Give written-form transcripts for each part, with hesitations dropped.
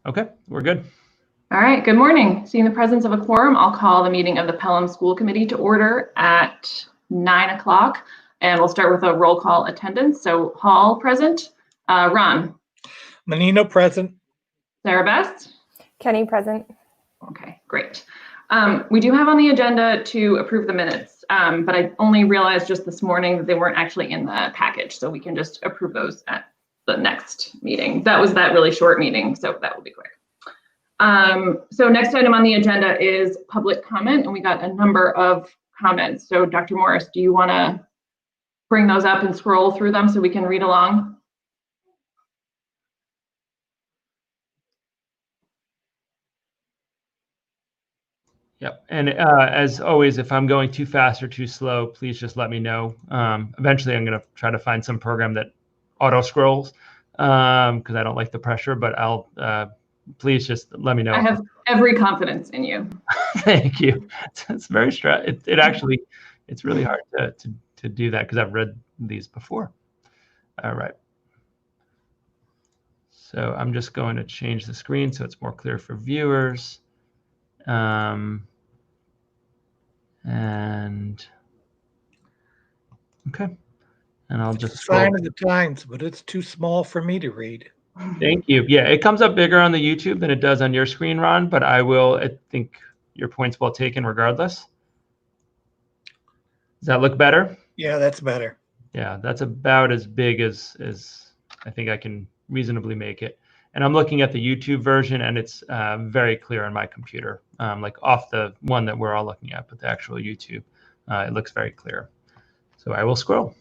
Okay, we're good. All right, good morning. Seeing the presence of a quorum, I'll call the meeting of the Pelham School Committee to order at 9 o'clock, and we'll start with a roll call attendance. So Hall present, Ron. Menino present. Sarah Best. Kenny present. Okay, great. We do have on the agenda to approve the minutes, but I only realized just this morning that they weren't actually in the package, so we can just approve those at the next meeting. That was that really short meeting, so that will be quick. So next item on the agenda is public comment, and we got a number of comments. So Dr. Morris, do you want to bring those up and scroll through them so we can read along? Yep. And as always, if I'm going too fast or too slow, please just let me know. Eventually, I'm going to try to find some program that auto scrolls because I don't like the pressure, but I'll please just let me know. I have every confidence in you. Thank you. It's very it actually, it's really hard to do that because I've read these before. All right. So I'm just going to change the screen so it's more clear for viewers. And okay, and I'll just sign of the times, but it's too small for me to read. Thank you. Yeah, it comes up bigger on the YouTube than it does on your screen, Ron, but I think your point's well taken regardless. Does that look better? Yeah, that's better. Yeah, that's about as big as I think I can reasonably make it. And I'm looking at the YouTube version, and it's very clear on my computer, like off the one that we're all looking at, but the actual YouTube, it looks very clear. So I will scroll.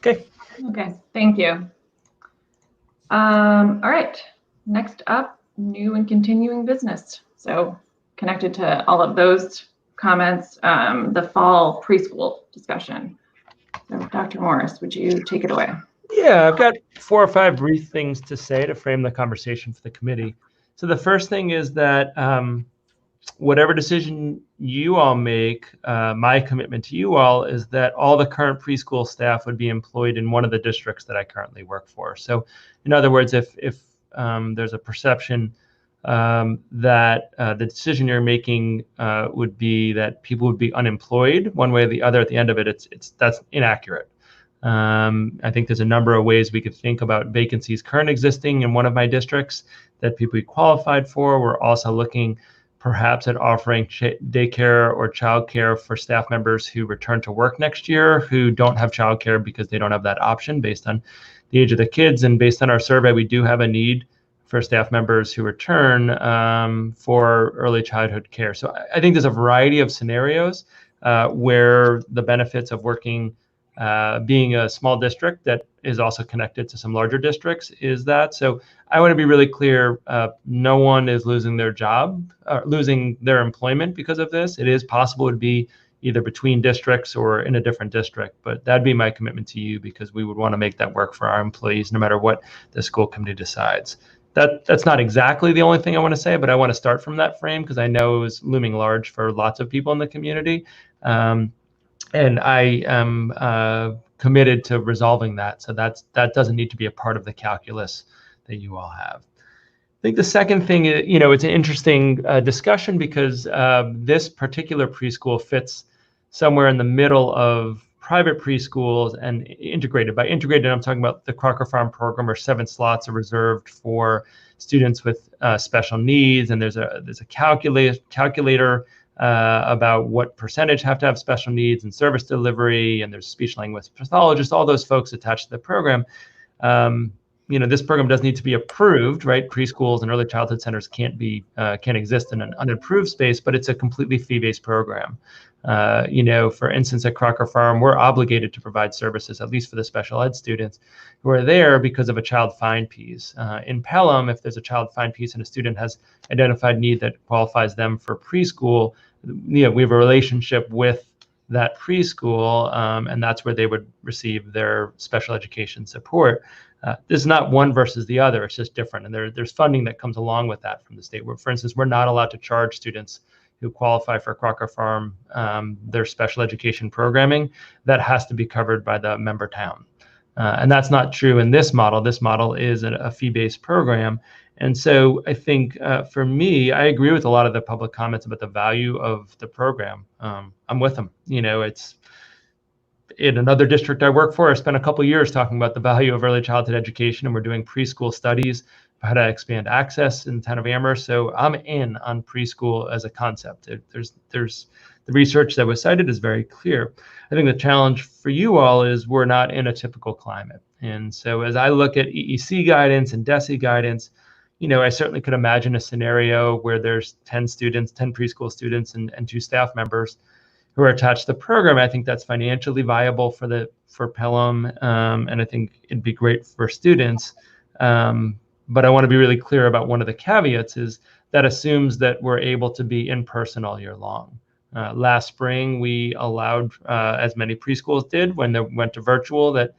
Okay. Okay, thank you. All right, next up, new and continuing business. So connected to all of those comments, the fall preschool discussion. So Dr. Morris, would you take it away? Yeah, I've got 4 or 5 brief things to say to frame the conversation for the committee. So the first thing is that whatever decision you all make, my commitment to you all is that all the current preschool staff would be employed in one of the districts that I currently work for. So in other words, if there's a perception that the decision you're making would be that people would be unemployed one way or the other at the end of it, that's inaccurate. I think there's a number of ways we could think about vacancies current existing in one of my districts that people be qualified for. We're also looking perhaps at offering daycare or childcare for staff members who return to work next year who don't have childcare because they don't have that option based on the age of the kids. And based on our survey, we do have a need for staff members who return for early childhood care. So I think there's a variety of scenarios where the benefits of working being a small district that is also connected to some larger districts is that. So I want to be really clear, no one is losing their job, losing their employment because of this. It is possible to be either between districts or in a different district, but that'd be my commitment to you because we would want to make that work for our employees no matter what the school committee decides. That's not exactly the only thing I want to say, but I want to start from that frame because I know it was looming large for lots of people in the community. And I am committed to resolving that. So that doesn't need to be a part of the calculus that you all have. I think the second thing, it's an interesting discussion because this particular preschool fits somewhere in the middle of private preschools and integrated. By integrated, I'm talking about the Crocker Farm program where 7 slots are reserved for students with special needs. And there's a calculator about what percentage have to have special needs and service delivery, and there's speech language pathologists, all those folks attached to the program. This program does need to be approved, right? Preschools and early childhood centers can't exist in an unapproved space, but it's a completely fee-based program. For instance, at Crocker Farm, we're obligated to provide services, at least for the special ed students who are there because of a child find piece. In Pelham, if there's a child find piece and a student has identified need that qualifies them for preschool, we have a relationship with that preschool, and that's where they would receive their special education support. This is not one versus the other, it's just different. And there's funding that comes along with that from the state. For instance, we're not allowed to charge students who qualify for Crocker Farm their special education programming. That has to be covered by the member town. And that's not true in this model. This model is a fee-based program. And so I think for me, I agree with a lot of the public comments about the value of the program. I'm with them. It's in another district I work for. I spent a couple of years talking about the value of early childhood education, and we're doing preschool studies, how to expand access in the town of Amherst. So I'm in on preschool as a concept. There's the research that was cited is very clear. I think the challenge for you all is we're not in a typical climate. And so as I look at EEC guidance and DESE guidance, I certainly could imagine a scenario where there's 10 preschool students and 2 staff members who are attached to the program. I think that's financially viable for Pelham, and I think it'd be great for students. But I want to be really clear about one of the caveats is that assumes that we're able to be in person all year long. Last spring, we allowed, as many preschools did when they went to virtual, that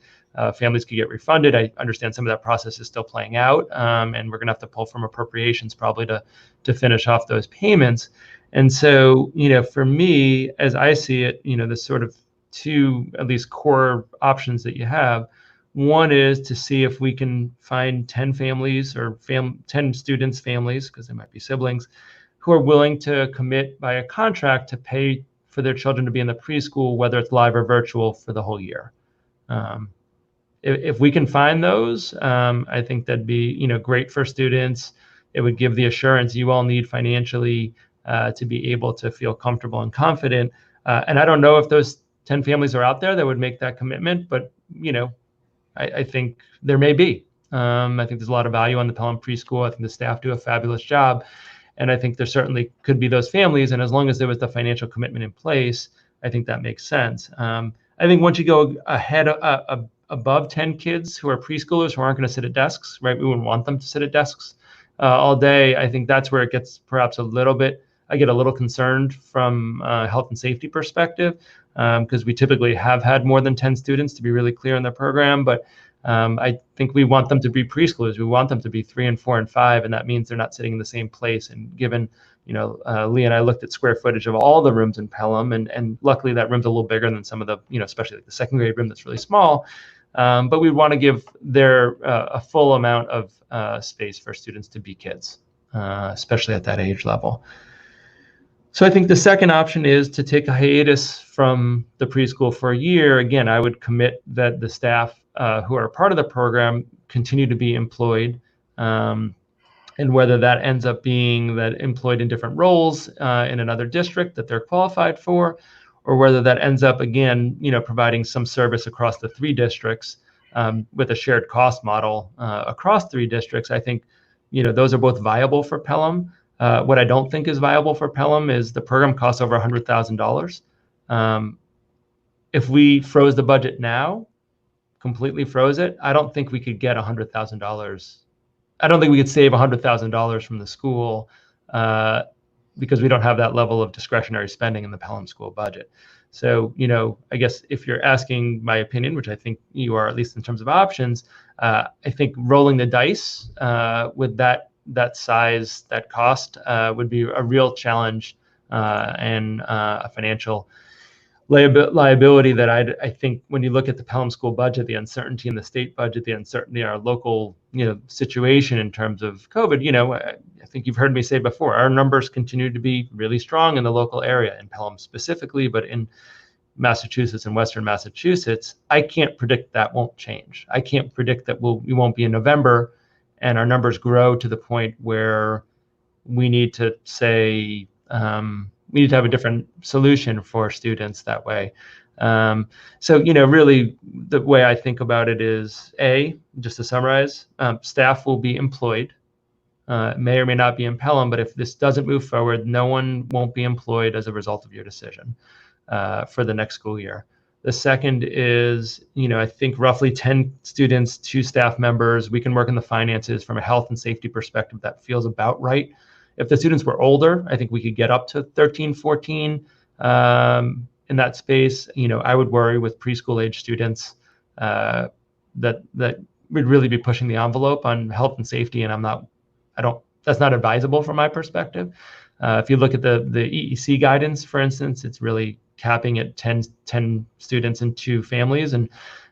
families could get refunded. I understand some of that process is still playing out, and we're going to have to pull from appropriations probably to finish off those payments. And so, for me, as I see it, the sort of two, at least core options that you have. One is to see if we can find 10 families or 10 students' families, because they might be siblings, who are willing to commit by a contract to pay for their children to be in the preschool, whether it's live or virtual, for the whole year. If we can find those, I think that'd be great for students. It would give the assurance you all need financially to be able to feel comfortable and confident. And I don't know if those 10 families are out there that would make that commitment, but I think there may be. I think there's a lot of value on the Pelham preschool. I think the staff do a fabulous job. And I think there certainly could be those families. And as long as there was the financial commitment in place, I think that makes sense. I think once you go ahead above 10 kids who are preschoolers who aren't going to sit at desks, right? We wouldn't want them to sit at desks all day. I think that's where it gets perhaps a little bit, I get a little concerned from a health and safety perspective, because we typically have had more than 10 students, to be really clear in the program. But I think we want them to be preschoolers. We want them to be 3 and 4 and 5, and that means they're not sitting in the same place. And given, Lee and I looked at square footage of all the rooms in Pelham, and luckily that room's a little bigger than some of the, especially like the second grade room that's really small. But we want to give there a full amount of space for students to be kids, especially at that age level. So I think the second option is to take a hiatus from the preschool for a year. Again, I would commit that the staff who are part of the program continue to be employed, and whether that ends up being that employed in different roles in another district that they're qualified for, or whether that ends up, again, providing some service across the 3 districts with a shared cost model across 3 districts. I think, those are both viable for Pelham. What I don't think is viable for Pelham is the program costs over $100,000. If we froze the budget now, completely froze it, I don't think we could get $100,000. I don't think we could save $100,000 from the school because we don't have that level of discretionary spending in the Pelham school budget. So, I guess if you're asking my opinion, which I think you are, at least in terms of options, I think rolling the dice with that size, that cost would be a real challenge and a financial liability that I think when you look at the Pelham school budget, the uncertainty in the state budget, the uncertainty in our local situation in terms of COVID, I think you've heard me say before, our numbers continue to be really strong in the local area, in Pelham specifically, but in Massachusetts and Western Massachusetts, I can't predict that won't change. I can't predict that we won't be in November and our numbers grow to the point where we need to say, we need to have a different solution for students that way. So, really the way I think about it is, just to summarize, staff will be employed, may or may not be in Pelham, but if this doesn't move forward, no one won't be employed as a result of your decision for the next school year. The second is, I think roughly 10 students, 2 staff members. We can work in the finances from a health and safety perspective. That feels about right. If the students were older, I think we could get up to 13, 14 in that space. I would worry with preschool age students that we'd really be pushing the envelope on health and safety, and that's not advisable from my perspective. If you look at the EEC guidance, for instance, it's really capping at 10 students and 2 families. And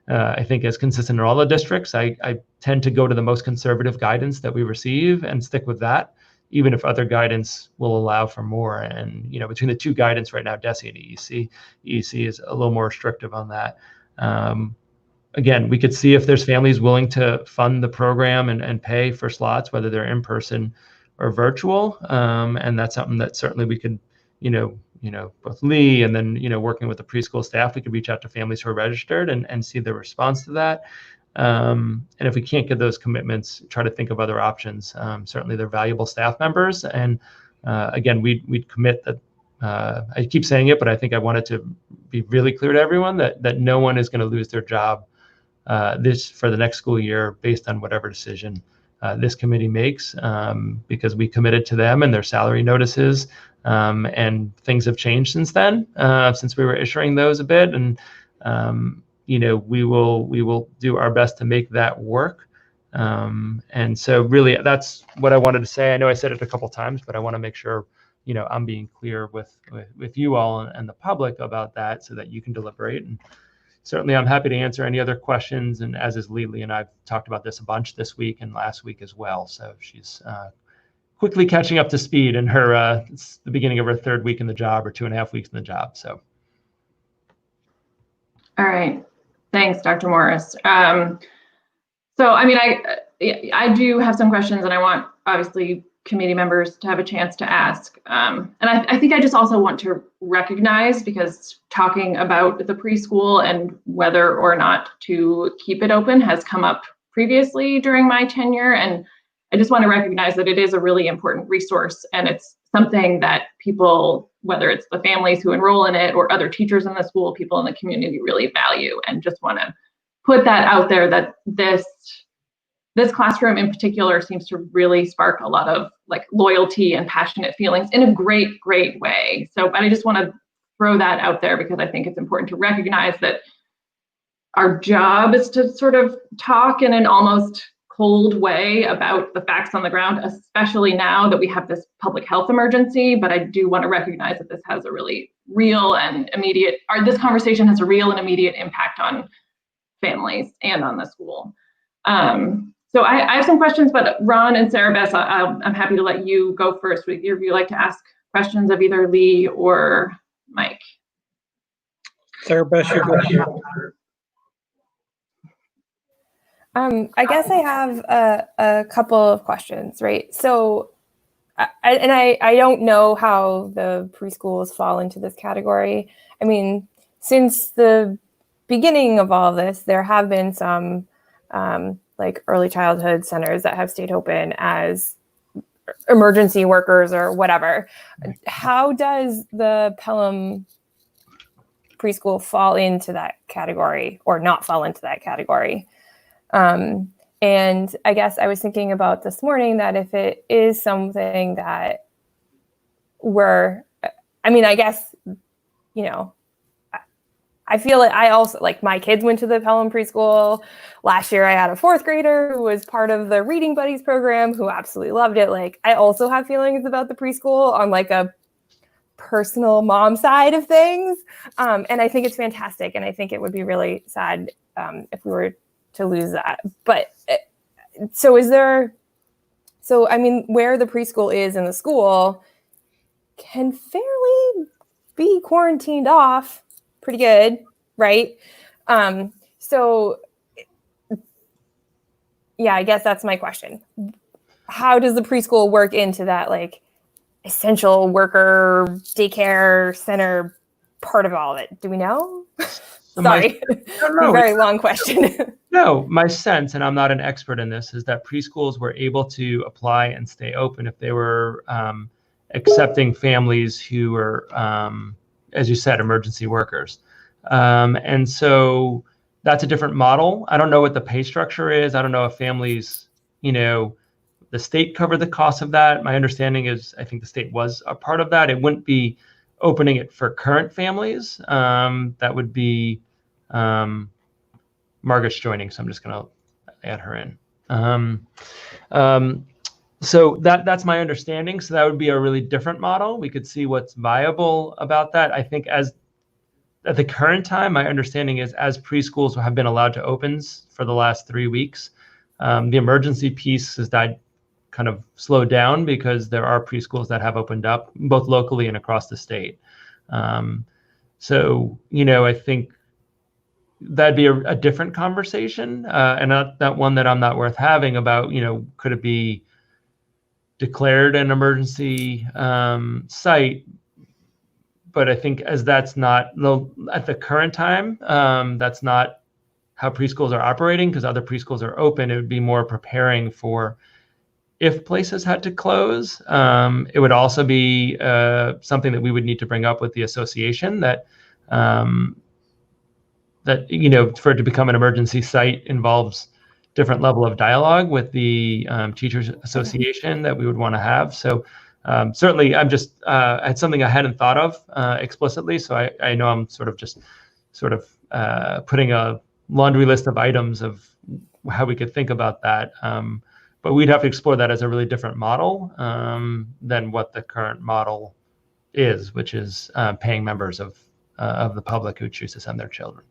I think as consistent in all the districts, I tend to go to the most conservative guidance that we receive and stick with that, even if other guidance will allow for more. And, between the 2 guidance right now, DESE and EEC is a little more restrictive on that. Again, we could see if there's families willing to fund the program and pay for slots, whether they're in person or virtual. And that's something that certainly we could, both Lee and then, working with the preschool staff, we could reach out to families who are registered and see the response to that. And if we can't get those commitments, try to think of other options. Certainly they're valuable staff members. And again, we'd commit that. I keep saying it, but I think I wanted to be really clear to everyone that no one is going to lose their job for the next school year based on whatever decision this committee makes, because we committed to them and their salary notices And things have changed since then, since we were issuing those a bit. And we will do our best to make that work. And so really, that's what I wanted to say. I know I said it a couple times, but I want to make sure I'm being clear with you all and the public about that, so that you can deliberate. And certainly, I'm happy to answer any other questions. And as is Lily, and I've talked about this a bunch this week and last week as well. So she's quickly catching up to speed in her. It's the beginning of her 3rd week in the job, or 2.5 weeks in the job. So. All right. Thanks, Dr. Morris. So, I mean, I do have some questions, and I want, obviously, committee members to have a chance to ask. And I think I just also want to recognize, because talking about the preschool and whether or not to keep it open has come up previously during my tenure. And I just want to recognize that it is a really important resource, and it's something that people, whether it's the families who enroll in it or other teachers in the school, people in the community really value. And just want to put that out there, that this classroom in particular seems to really spark a lot of loyalty and passionate feelings in a great, great way. So, but I just want to throw that out there, because I think it's important to recognize that our job is to sort of talk in an almost cold way about the facts on the ground, especially now that we have this public health emergency. But I do want to recognize that this has a really real and immediate, or this conversation has a real and immediate impact on families and on the school. So I have some questions, but Ron and Sarah Bess, I'm happy to let you go first. Would either of you like to ask questions of either Lee or Mike? Sarah Bess, you go ahead. I guess I have a couple of questions, right? So, I don't know how the preschools fall into this category. I mean, since the beginning of all of this, there have been some early childhood centers that have stayed open as emergency workers or whatever. How does the Pelham preschool fall into that category, or not fall into that category? And I guess I was thinking about this morning that if it is something that I guess, I feel like I also, my kids went to the Pelham preschool. Last year, I had a 4th grader who was part of the Reading Buddies program who absolutely loved it. I also have feelings about the preschool on a personal mom side of things. And I think it's fantastic. And I think it would be really sad if we were to lose that. But where the preschool is in the school can fairly be quarantined off pretty good, right? So yeah, I guess that's my question. How does the preschool work into that essential worker daycare center part of all of it? Do we know? Sorry, very long question. No, my sense, and I'm not an expert in this, is that preschools were able to apply and stay open if they were accepting families who were, as you said, emergency workers. And so that's a different model. I don't know what the pay structure is. I don't know if families, the state covered the cost of that. My understanding is I think the state was a part of that. It wouldn't be opening it for current families. That would be Margaret's joining, so I'm just going to add her in. So that's my understanding. So that would be a really different model. We could see what's viable about that. I think at the current time, my understanding is as preschools have been allowed to open for the last 3 weeks, the emergency piece has kind of slowed down because there are preschools that have opened up both locally and across the state. So, I think that'd be a different conversation, and not one that I'm not worth having about, could it be declared an emergency site? But I think as that's not at the current time, that's not how preschools are operating, because other preschools are open. It would be more preparing for if places had to close. It would also be something that we would need to bring up with the association that for it to become an emergency site involves different level of dialogue with the teachers association that we would want to have. So certainly, I'm just it's something I hadn't thought of explicitly. So I know I'm sort of putting a laundry list of items of how we could think about that. But we'd have to explore that as a really different model than what the current model is, which is paying members of the public who choose to send their children.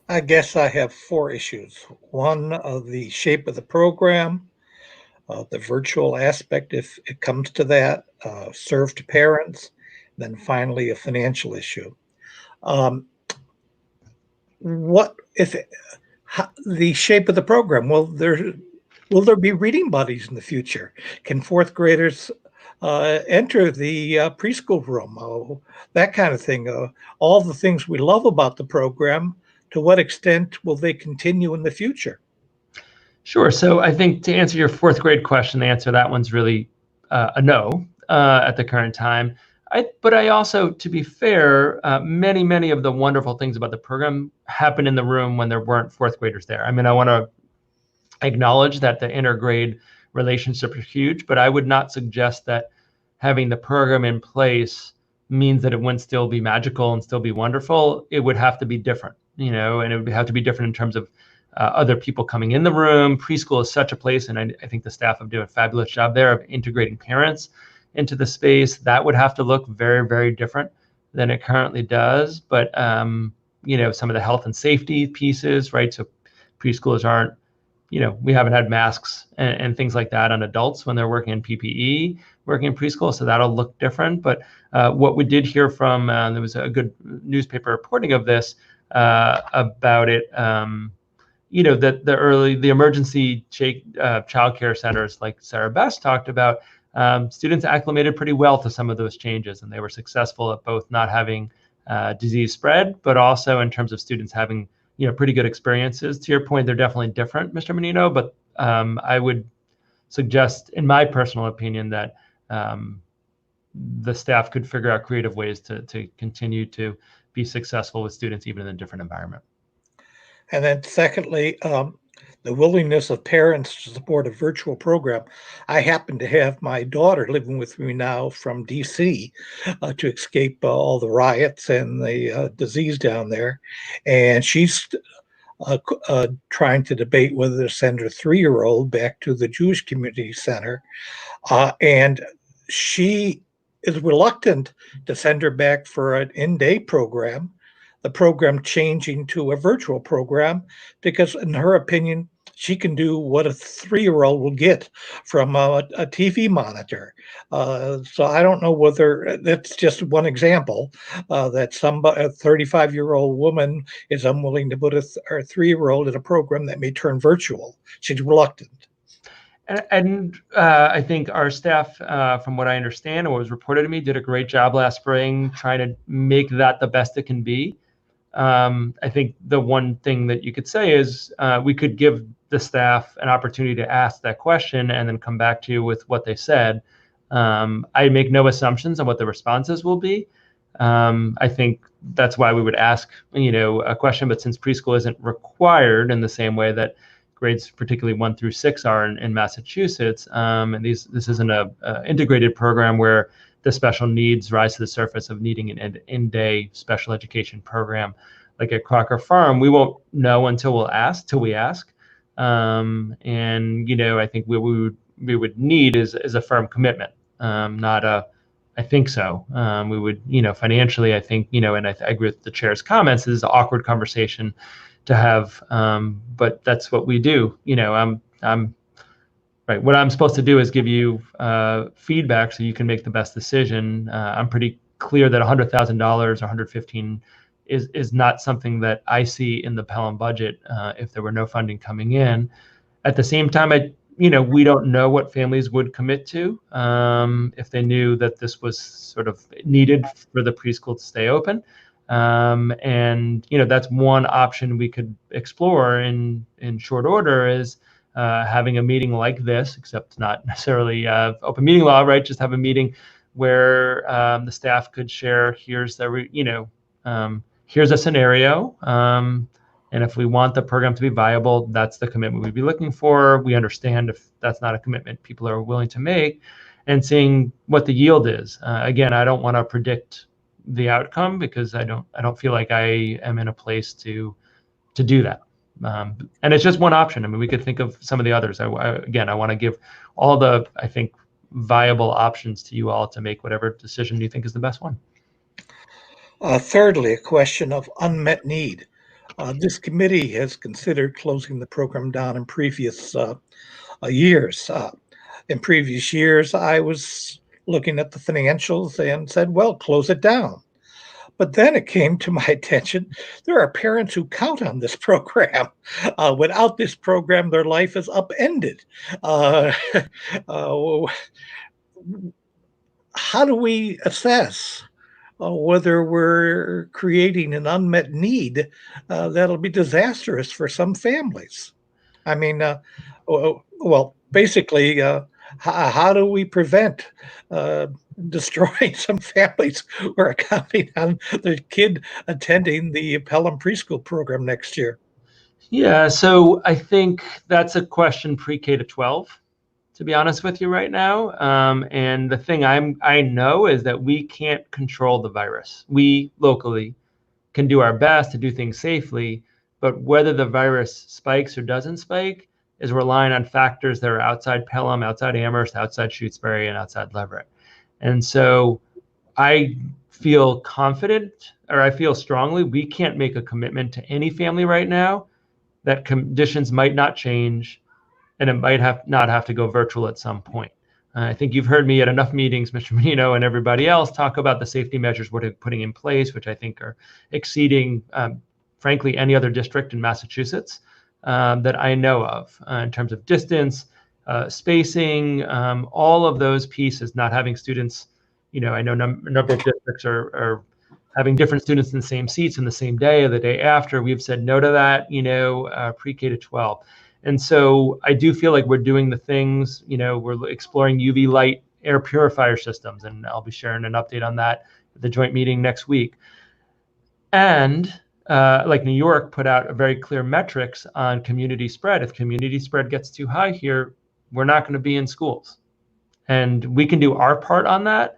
I guess I have 4 issues. One, the shape of the program, the virtual aspect, if it comes to that, served parents, then finally a financial issue. What if the shape of the program? Will there be reading buddies in the future? Can 4th graders enter the preschool room? That kind of thing. All the things we love about the program. To what extent will they continue in the future? Sure. So I think to answer your 4th grade question, the answer to that one's really a no at the current time. But I also, to be fair, many of the wonderful things about the program happened in the room when there weren't 4th graders there. I mean, I want to acknowledge that the intergrade relationships are huge, but I would not suggest that having the program in place means that it wouldn't still be magical and still be wonderful. It would have to be different, and it would have to be different in terms of other people coming in the room. Preschool is such a place, and I think the staff have done a fabulous job there of integrating parents into the space. That would have to look very, very different than it currently does. But some of the health and safety pieces, right? So preschoolers aren't, we haven't had masks and things like that on adults when they're working in PPE, working in preschool. So that'll look different. But what we did hear from, there was a good newspaper reporting of this about it. That the emergency childcare centers, like Sarah Best talked about, students acclimated pretty well to some of those changes, and they were successful at both not having disease spread, but also in terms of students having pretty good experiences. To your point, they're definitely different, Mr. Menino, but I would suggest, in my personal opinion, that the staff could figure out creative ways to continue to be successful with students even in a different environment. And then secondly, the willingness of parents to support a virtual program. I happen to have my daughter living with me now from DC to escape all the riots and the disease down there. And she's trying to debate whether to send her 3-year-old back to the Jewish Community Center. And she is reluctant to send her back for an in-day program, the program changing to a virtual program, because in her opinion, she can do what a 3-year-old will get from a TV monitor. So I don't know whether that's just one example that a 35-year-old woman is unwilling to put her 3-year-old in a program that may turn virtual. She's reluctant. And I think our staff, from what I understand and what was reported to me, did a great job last spring trying to make that the best it can be. I think the one thing that you could say is we could give the staff an opportunity to ask that question and then come back to you with what they said. I make no assumptions on what the responses will be. I think that's why we would ask, a question. But since preschool isn't required in the same way that grades, particularly 1 through 6, are in Massachusetts, and this isn't a integrated program where the special needs rise to the surface of needing an in-day special education program like at Crocker Farm. We won't know until we ask. I think we would need is a firm commitment, not a I think so. We would, financially, I think, and I agree with the chair's comments, this is an awkward conversation to have, but that's what we do. I'm right. What I'm supposed to do is give you feedback so you can make the best decision. I'm pretty clear that $100,000 or $115,000 is not something that I see in the Pelham budget if there were no funding coming in. At the same time, we don't know what families would commit to if they knew that this was sort of needed for the preschool to stay open. That's one option we could explore in short order is having a meeting like this, except not necessarily open meeting law, right? Just have a meeting where the staff could share, here's a scenario. And if we want the program to be viable, that's the commitment we'd be looking for. We understand if that's not a commitment people are willing to make, and seeing what the yield is. Again, I don't want to predict the outcome because I don't feel like I am in a place to do that. And it's just one option. I mean, we could think of some of the others. Again, I want to give all the, I think, viable options to you all to make whatever decision you think is the best one. Thirdly, a question of unmet need. This committee has considered closing the program down in previous years. In previous years, I was looking at the financials and said, well, close it down. But then it came to my attention, there are parents who count on this program. Without this program, their life is upended. How do we assess whether we're creating an unmet need that'll be disastrous for some families? I mean, well, basically, how do we prevent destroying some families who are counting on their kid attending the Pelham preschool program next year? Yeah, so I think that's a question pre-K to 12, to be honest with you right now. And the thing I know is that we can't control the virus. We locally can do our best to do things safely, but whether the virus spikes or doesn't spike is relying on factors that are outside Pelham, outside Amherst, outside Shutesbury, and outside Leverett. And so I feel confident, or I feel strongly, we can't make a commitment to any family right now that conditions might not change and it might not have to go virtual at some point. I think you've heard me at enough meetings, Mr. Menino and everybody else, talk about the safety measures we're putting in place, which I think are exceeding, frankly, any other district in Massachusetts that I know of in terms of distance, spacing, all of those pieces, not having students, I know a number of districts are having different students in the same seats in the same day or the day after. We've said no to that, pre-K to 12. And so I do feel like we're doing the things, we're exploring UV light air purifier systems, and I'll be sharing an update on that at the joint meeting next week. And like New York put out a very clear metrics on community spread. If community spread gets too high here, we're not going to be in schools. And we can do our part on that.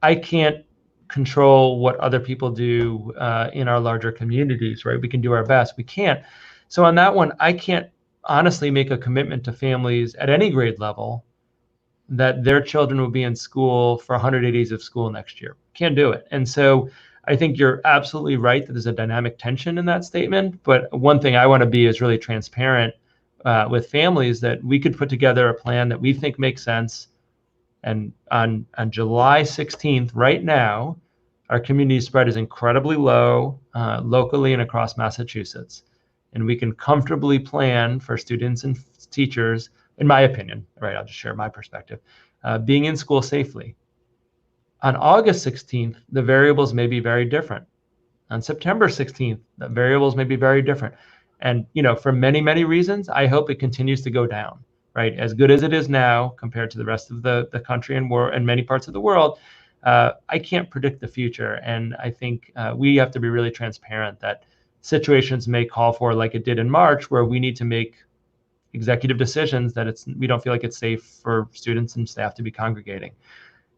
I can't control what other people do in our larger communities, right? We can do our best. We can't. So on that one, I can't honestly make a commitment to families at any grade level that their children will be in school for 180 days of school next year. Can't do it. And so I think you're absolutely right that there's a dynamic tension in that statement. But one thing I want to be is really transparent with families that we could put together a plan that we think makes sense. And on July 16th, right now, our community spread is incredibly low locally and across Massachusetts. And we can comfortably plan for students and teachers, in my opinion, right? I'll just share my perspective, being in school safely. On August 16th, the variables may be very different. On September 16th, the variables may be very different. And, for many, many reasons, I hope it continues to go down, right? As good as it is now compared to the rest of the country and many parts of the world, I can't predict the future. And I think we have to be really transparent that situations may call for, like it did in March, where we need to make executive decisions that we don't feel like it's safe for students and staff to be congregating.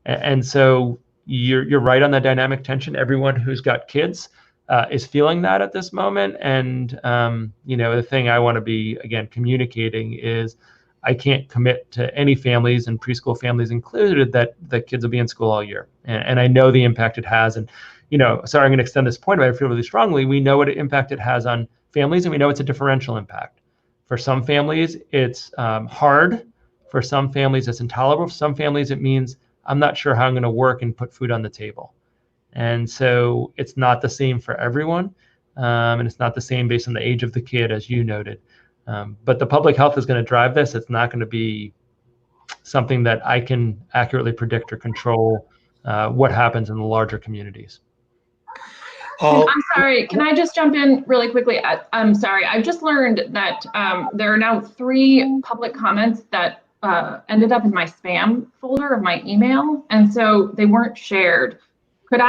And so you're right on the dynamic tension. Everyone who's got kids is feeling that at this moment. And the thing I want to be, again, communicating is I can't commit to any families, and preschool families included, that the kids will be in school all year. And I know the impact it has. And sorry, I'm going to extend this point, but I feel really strongly. We know what impact it has on families, and we know it's a differential impact. For some families, it's hard. For some families, it's intolerable. For some families, it means I'm not sure how I'm going to work and put food on the table. And so it's not the same for everyone. And it's not the same based on the age of the kid, as you noted. But the public health is going to drive this. It's not going to be something that I can accurately predict or control what happens in the larger communities. I'm sorry, can I just jump in really quickly? I'm sorry, I've just learned that there are now 3 public comments that ended up in my spam folder of my email, and so they weren't shared. Could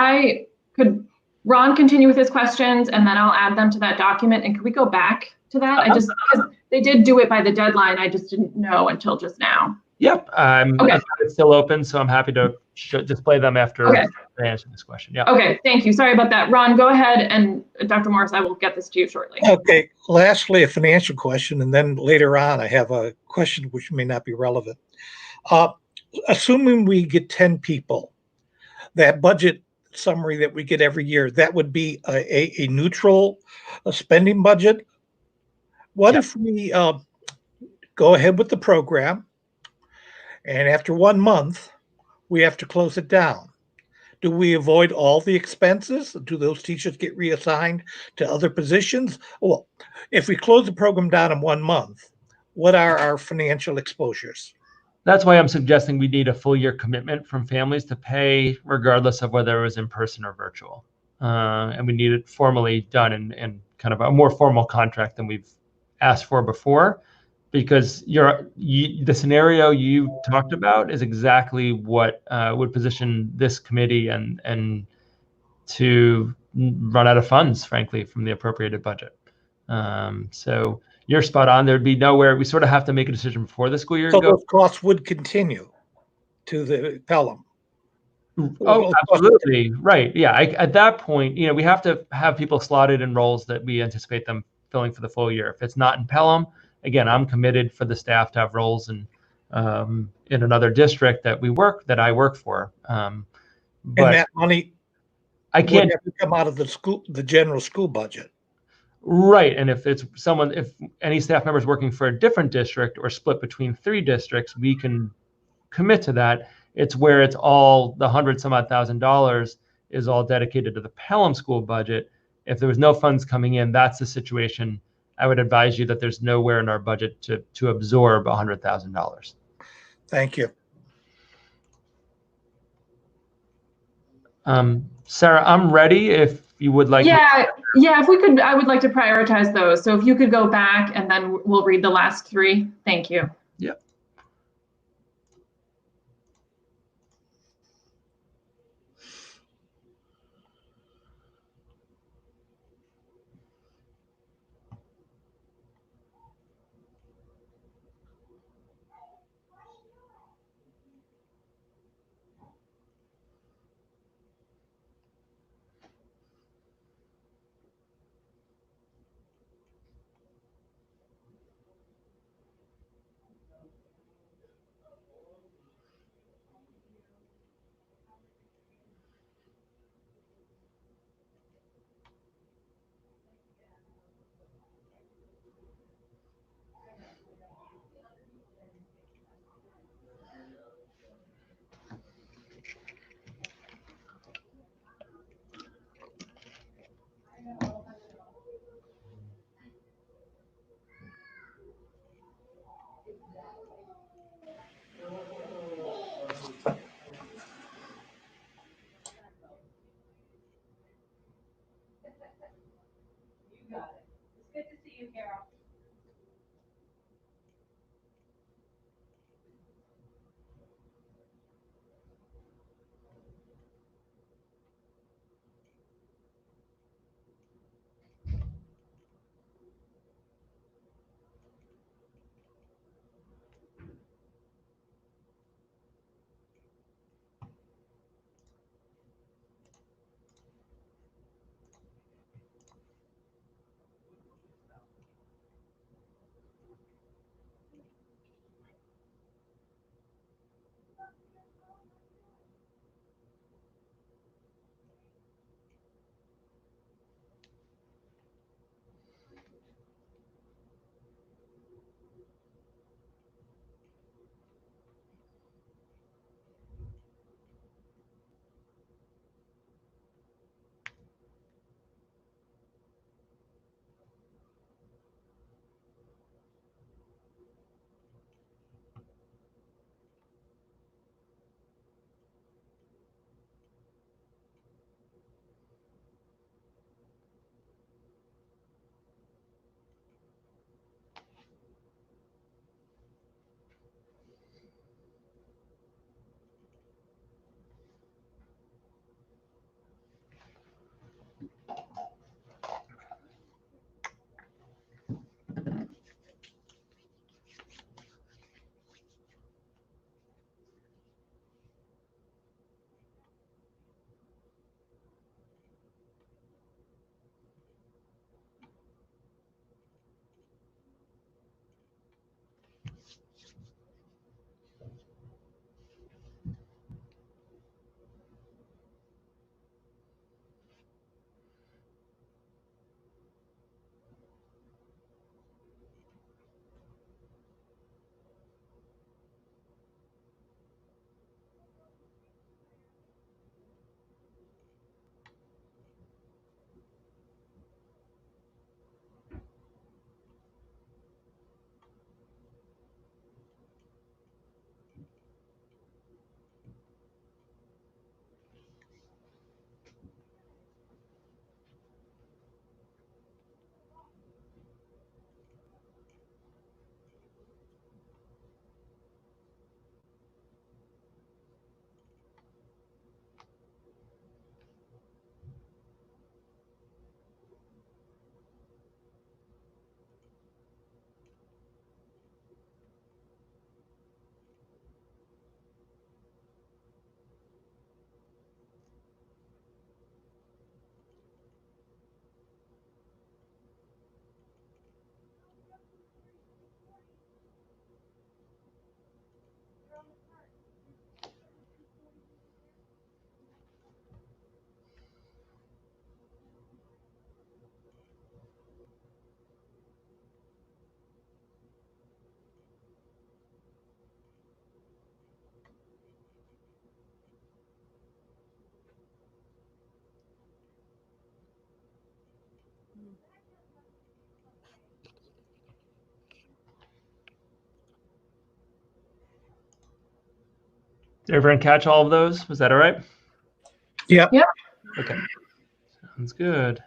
Ron continue with his questions, and then I'll add them to that document. And can we go back to that? Because they did do it by the deadline. I just didn't know until just now. Yep, Okay. It's still open, so I'm happy to display them after I answer this question. Yeah. Okay, thank you. Sorry about that. Ron, go ahead, and Dr. Morris, I will get this to you shortly. Okay, lastly, a financial question, and then later on, I have a question which may not be relevant. Assuming we get 10 people, that budget summary that we get every year, that would be a neutral spending budget. What if we go ahead with the program, and after 1 month, we have to close it down? Do we avoid all the expenses? Do those teachers get reassigned to other positions? Well, if we close the program down in 1 month, what are our financial exposures? That's why I'm suggesting we need a full year commitment from families to pay regardless of whether it was in person or virtual. And we need it formally done in kind of a more formal contract than we've asked for before, because the scenario you talked about is exactly what would position this committee and to run out of funds, frankly, from the appropriated budget. So you're spot on. There'd be nowhere. We sort of have to make a decision before the school year. So those costs would continue to the Pelham. Oh, absolutely. Right. Yeah. At that point, we have to have people slotted in roles that we anticipate them filling for the full year. If it's not in Pelham, again, I'm committed for the staff to have roles in another district that I work for. But and that money I can't have to come out of the general school budget. Right. And if any staff members working for a different district or split between 3 districts, we can commit to that. It's where it's all the $100,000 is all dedicated to the Pelham school budget. If there was no funds coming in, that's the situation. I would advise you that there's nowhere in our budget to absorb $100,000. Thank you. Sarah, I'm ready if you would like. Yeah, if we could, I would like to prioritize those. So if you could go back and then we'll read the last 3. Thank you. Yep. Did everyone catch all of those? Was that all right? Yeah. Yep. Okay. Sounds good.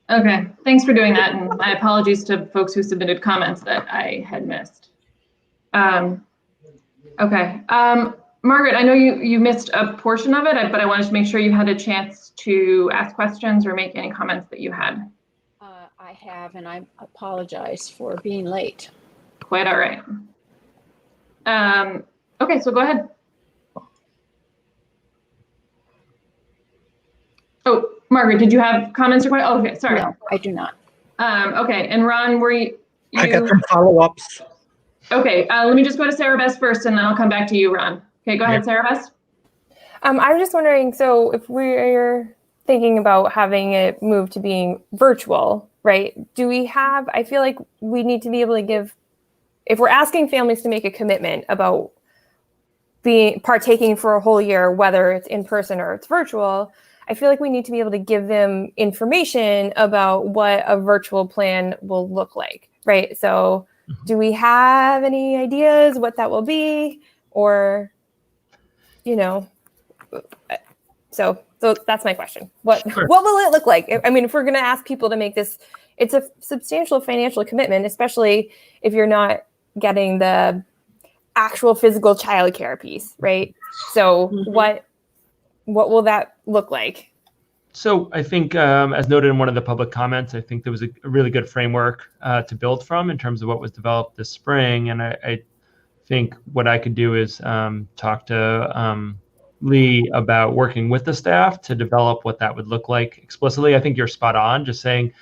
Okay, thanks for doing that, and my apologies to folks who submitted comments that I had missed. Okay, Margaret, I know you missed a portion of it, but I wanted to make sure you had a chance to ask questions or make any comments that you had. I have, and I apologize for being late. Quite all right. Okay, so go ahead. Oh, Margaret, did you have comments or questions? Oh, okay, sorry. No, I do not. Okay, and Ron, were you? I got some follow-ups. Okay, let me just go to Sarah Best first, and then I'll come back to you, Ron. Okay, go ahead, Sarah Best. I was just wondering, so if we're thinking about having it move to being virtual, right? Do we have, I feel like we need to be able to give, if we're asking families to make a commitment about partaking for a whole year, whether it's in person or it's virtual, I feel like we need to be able to give them information about what a virtual plan will look like, right? So do we have any ideas what that will be, or, so that's my question. What will it look like? I mean, if we're going to ask people to make this, it's a substantial financial commitment, especially if you're not getting the actual physical childcare piece, right? So what will that look like? So I think, as noted in one of the public comments, I think there was a really good framework to build from in terms of what was developed this spring. And I think what I could do is talk to Lee about working with the staff to develop what that would look like explicitly. I think you're spot on, just saying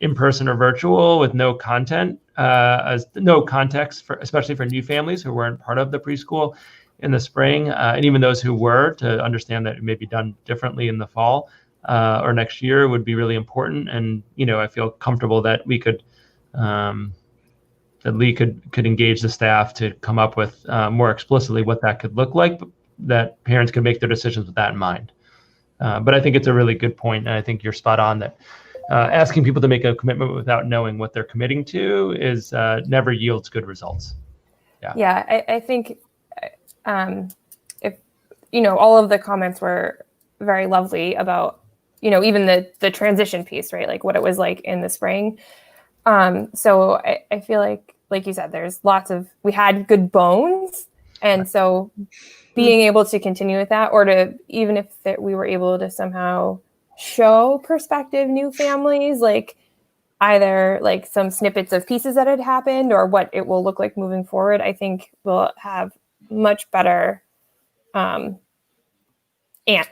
in person or virtual with no content, no context, especially for new families who weren't part of the preschool in the spring, and even those who were, to understand that it may be done differently in the fall. Or next year would be really important. And, I feel comfortable that we could, that Lee could engage the staff to come up with more explicitly what that could look like, that parents could make their decisions with that in mind. But I think it's a really good point. And I think you're spot on that asking people to make a commitment without knowing what they're committing to is never yields good results. Yeah, I think if, all of the comments were very lovely about, even the transition piece, right? Like what it was like in the spring. So I feel like you said, there's we had good bones. And so being able to continue with that, or to, even if we were able to somehow show prospective new families, like either like some snippets of pieces that had happened or what it will look like moving forward, I think we'll have much better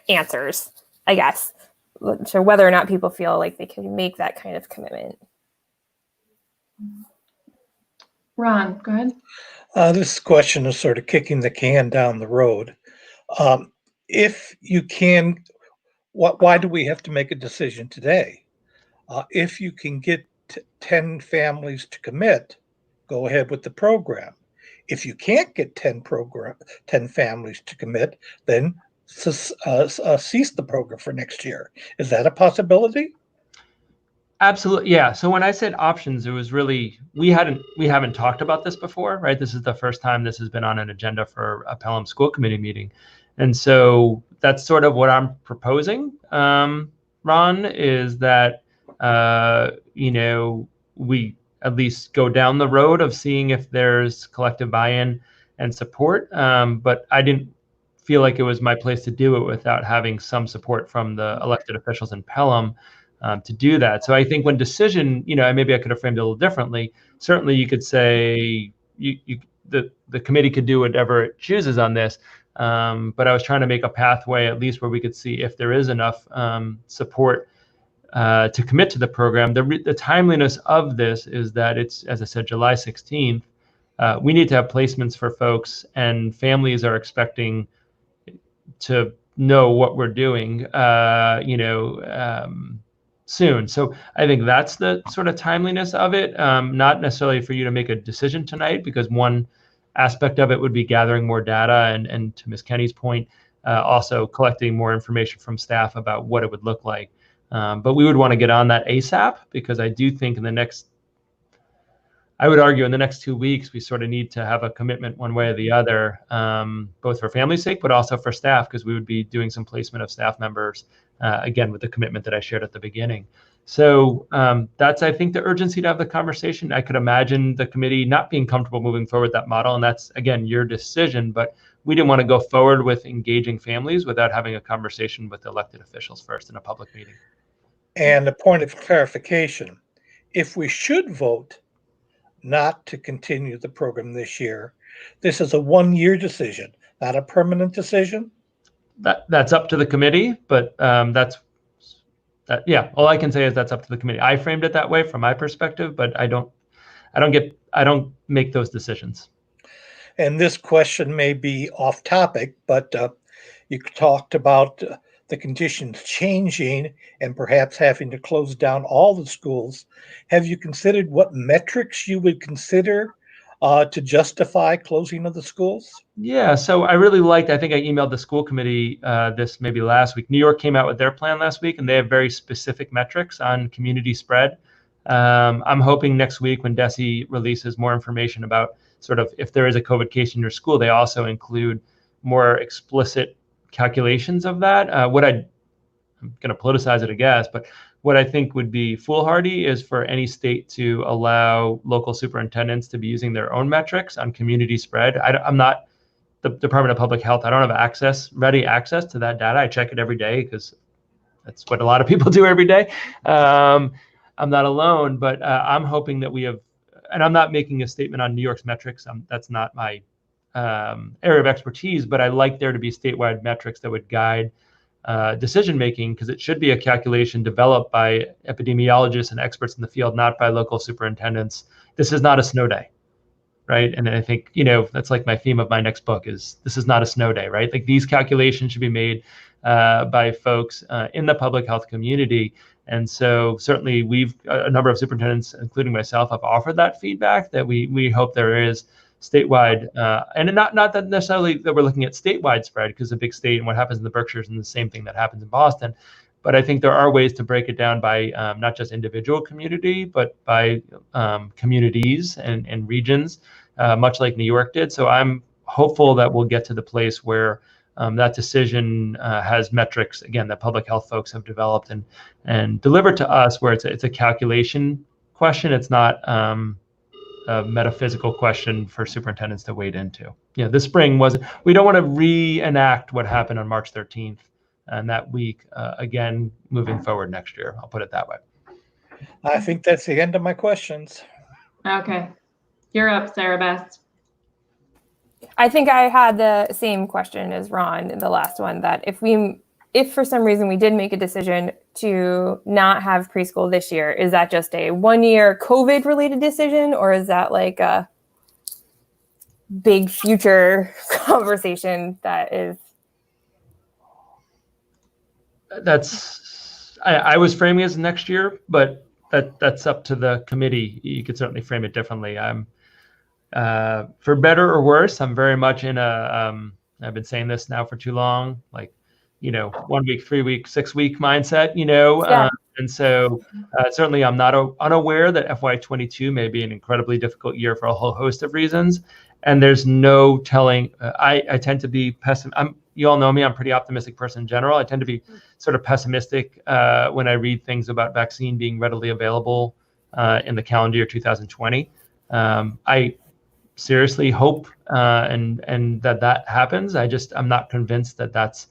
answers, I guess, to whether or not people feel like they can make that kind of commitment. Ron, go ahead. This question is sort of kicking the can down the road. If you can, why do we have to make a decision today? If you can get 10 families to commit, go ahead with the program. If you can't get 10 families to commit, then cease the program for next year. Is that a possibility? Absolutely, yeah. So when I said options, it was really, we haven't talked about this before, right? This is the first time this has been on an agenda for a Pelham school committee meeting. And so that's sort of what I'm proposing, Ron, is that, we at least go down the road of seeing if there's collective buy-in and support. But I didn't feel like it was my place to do it without having some support from the elected officials in Pelham to do that. So I think when decision, maybe I could have framed it a little differently. Certainly you could say the committee could do whatever it chooses on this. But I was trying to make a pathway at least where we could see if there is enough support to commit to the program. The timeliness of this is that it's, as I said, July 16th. We need to have placements for folks, and families are expecting to know what we're doing, soon. So I think that's the sort of timeliness of it. Not necessarily for you to make a decision tonight, because one aspect of it would be gathering more data, and to Ms. Kenny's point, also collecting more information from staff about what it would look like. But we would want to get on that ASAP, because I do think in the next I would argue in the next 2 weeks, we sort of need to have a commitment one way or the other, both for family's sake, but also for staff, because we would be doing some placement of staff members, again, with the commitment that I shared at the beginning. So that's, I think, the urgency to have the conversation. I could imagine the committee not being comfortable moving forward with that model, and that's, again, your decision, but we didn't want to go forward with engaging families without having a conversation with elected officials first in a public meeting. And a point of clarification, if we should vote not to continue the program this year, this is a one-year decision, not a permanent decision? That's up to the committee, but yeah, all I can say is that's up to the committee. I framed it that way from my perspective, but I don't make those decisions. And this question may be off topic, but you talked about the conditions changing and perhaps having to close down all the schools. Have you considered what metrics you would consider to justify closing of the schools? Yeah, so I really liked, I think I emailed the school committee this maybe last week. New York came out with their plan last week, and they have very specific metrics on community spread. I'm hoping next week when DESE releases more information about sort of if there is a COVID case in your school, they also include more explicit calculations of that. I'm going to politicize it, I guess, but what I think would be foolhardy is for any state to allow local superintendents to be using their own metrics on community spread. I'm not the Department of Public Health. I don't have ready access to that data. I check it every day because that's what a lot of people do every day. I'm not alone, but I'm hoping that we have, and I'm not making a statement on New York's metrics. That's not my area of expertise, but I like there to be statewide metrics that would guide decision making, because it should be a calculation developed by epidemiologists and experts in the field, not by local superintendents. This is not a snow day, right? And I think, that's like my theme of my next book is this is not a snow day, right? Like these calculations should be made by folks in the public health community. And so certainly a number of superintendents, including myself, have offered that feedback that we hope there is statewide, and not that necessarily that we're looking at statewide spread, because a big state and what happens in the Berkshires and the same thing that happens in Boston. But I think there are ways to break it down by not just individual community, but by communities and regions, much like New York did. So I'm hopeful that we'll get to the place where that decision has metrics, again, that public health folks have developed and delivered to us, where it's a calculation question. It's not a metaphysical question for superintendents to wade into. This spring we don't want to reenact what happened on March 13th and that week again moving forward next year. I'll put it that way. I think that's the end of my questions. Okay. You're up, Sarah Beth. I think I had the same question as Ron in the last one, that if for some reason we did make a decision to not have preschool this year, is that just a 1-year COVID related decision, or is that like a big future conversation that is? I was framing it as next year, but that's up to the committee. You could certainly frame it differently. I'm for better or worse, I'm very much in I've been saying this now for too long, like 1 week, 3 week, 6 week mindset, Yeah. And so certainly I'm not unaware that FY22 may be an incredibly difficult year for a whole host of reasons. And there's no telling. I tend to be you all know me, I'm a pretty optimistic person in general. I tend to be sort of pessimistic when I read things about vaccine being readily available in the calendar year 2020. I seriously hope and that happens. I'm not convinced that that's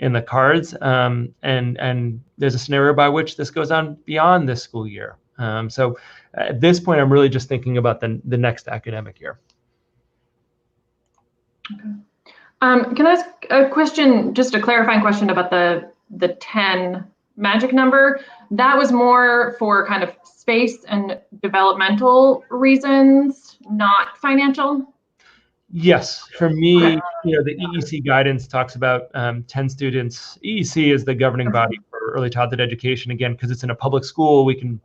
in the cards, and there's a scenario by which this goes on beyond this school year. So at this point, I'm really just thinking about the next academic year. Okay. Can I ask a question, just a clarifying question about the 10 magic number? That was more for kind of space and developmental reasons, not financial? Yes, for me, the EEC guidance talks about 10 students. EEC is the governing body for early childhood education. Again, because it's in a public school, we can.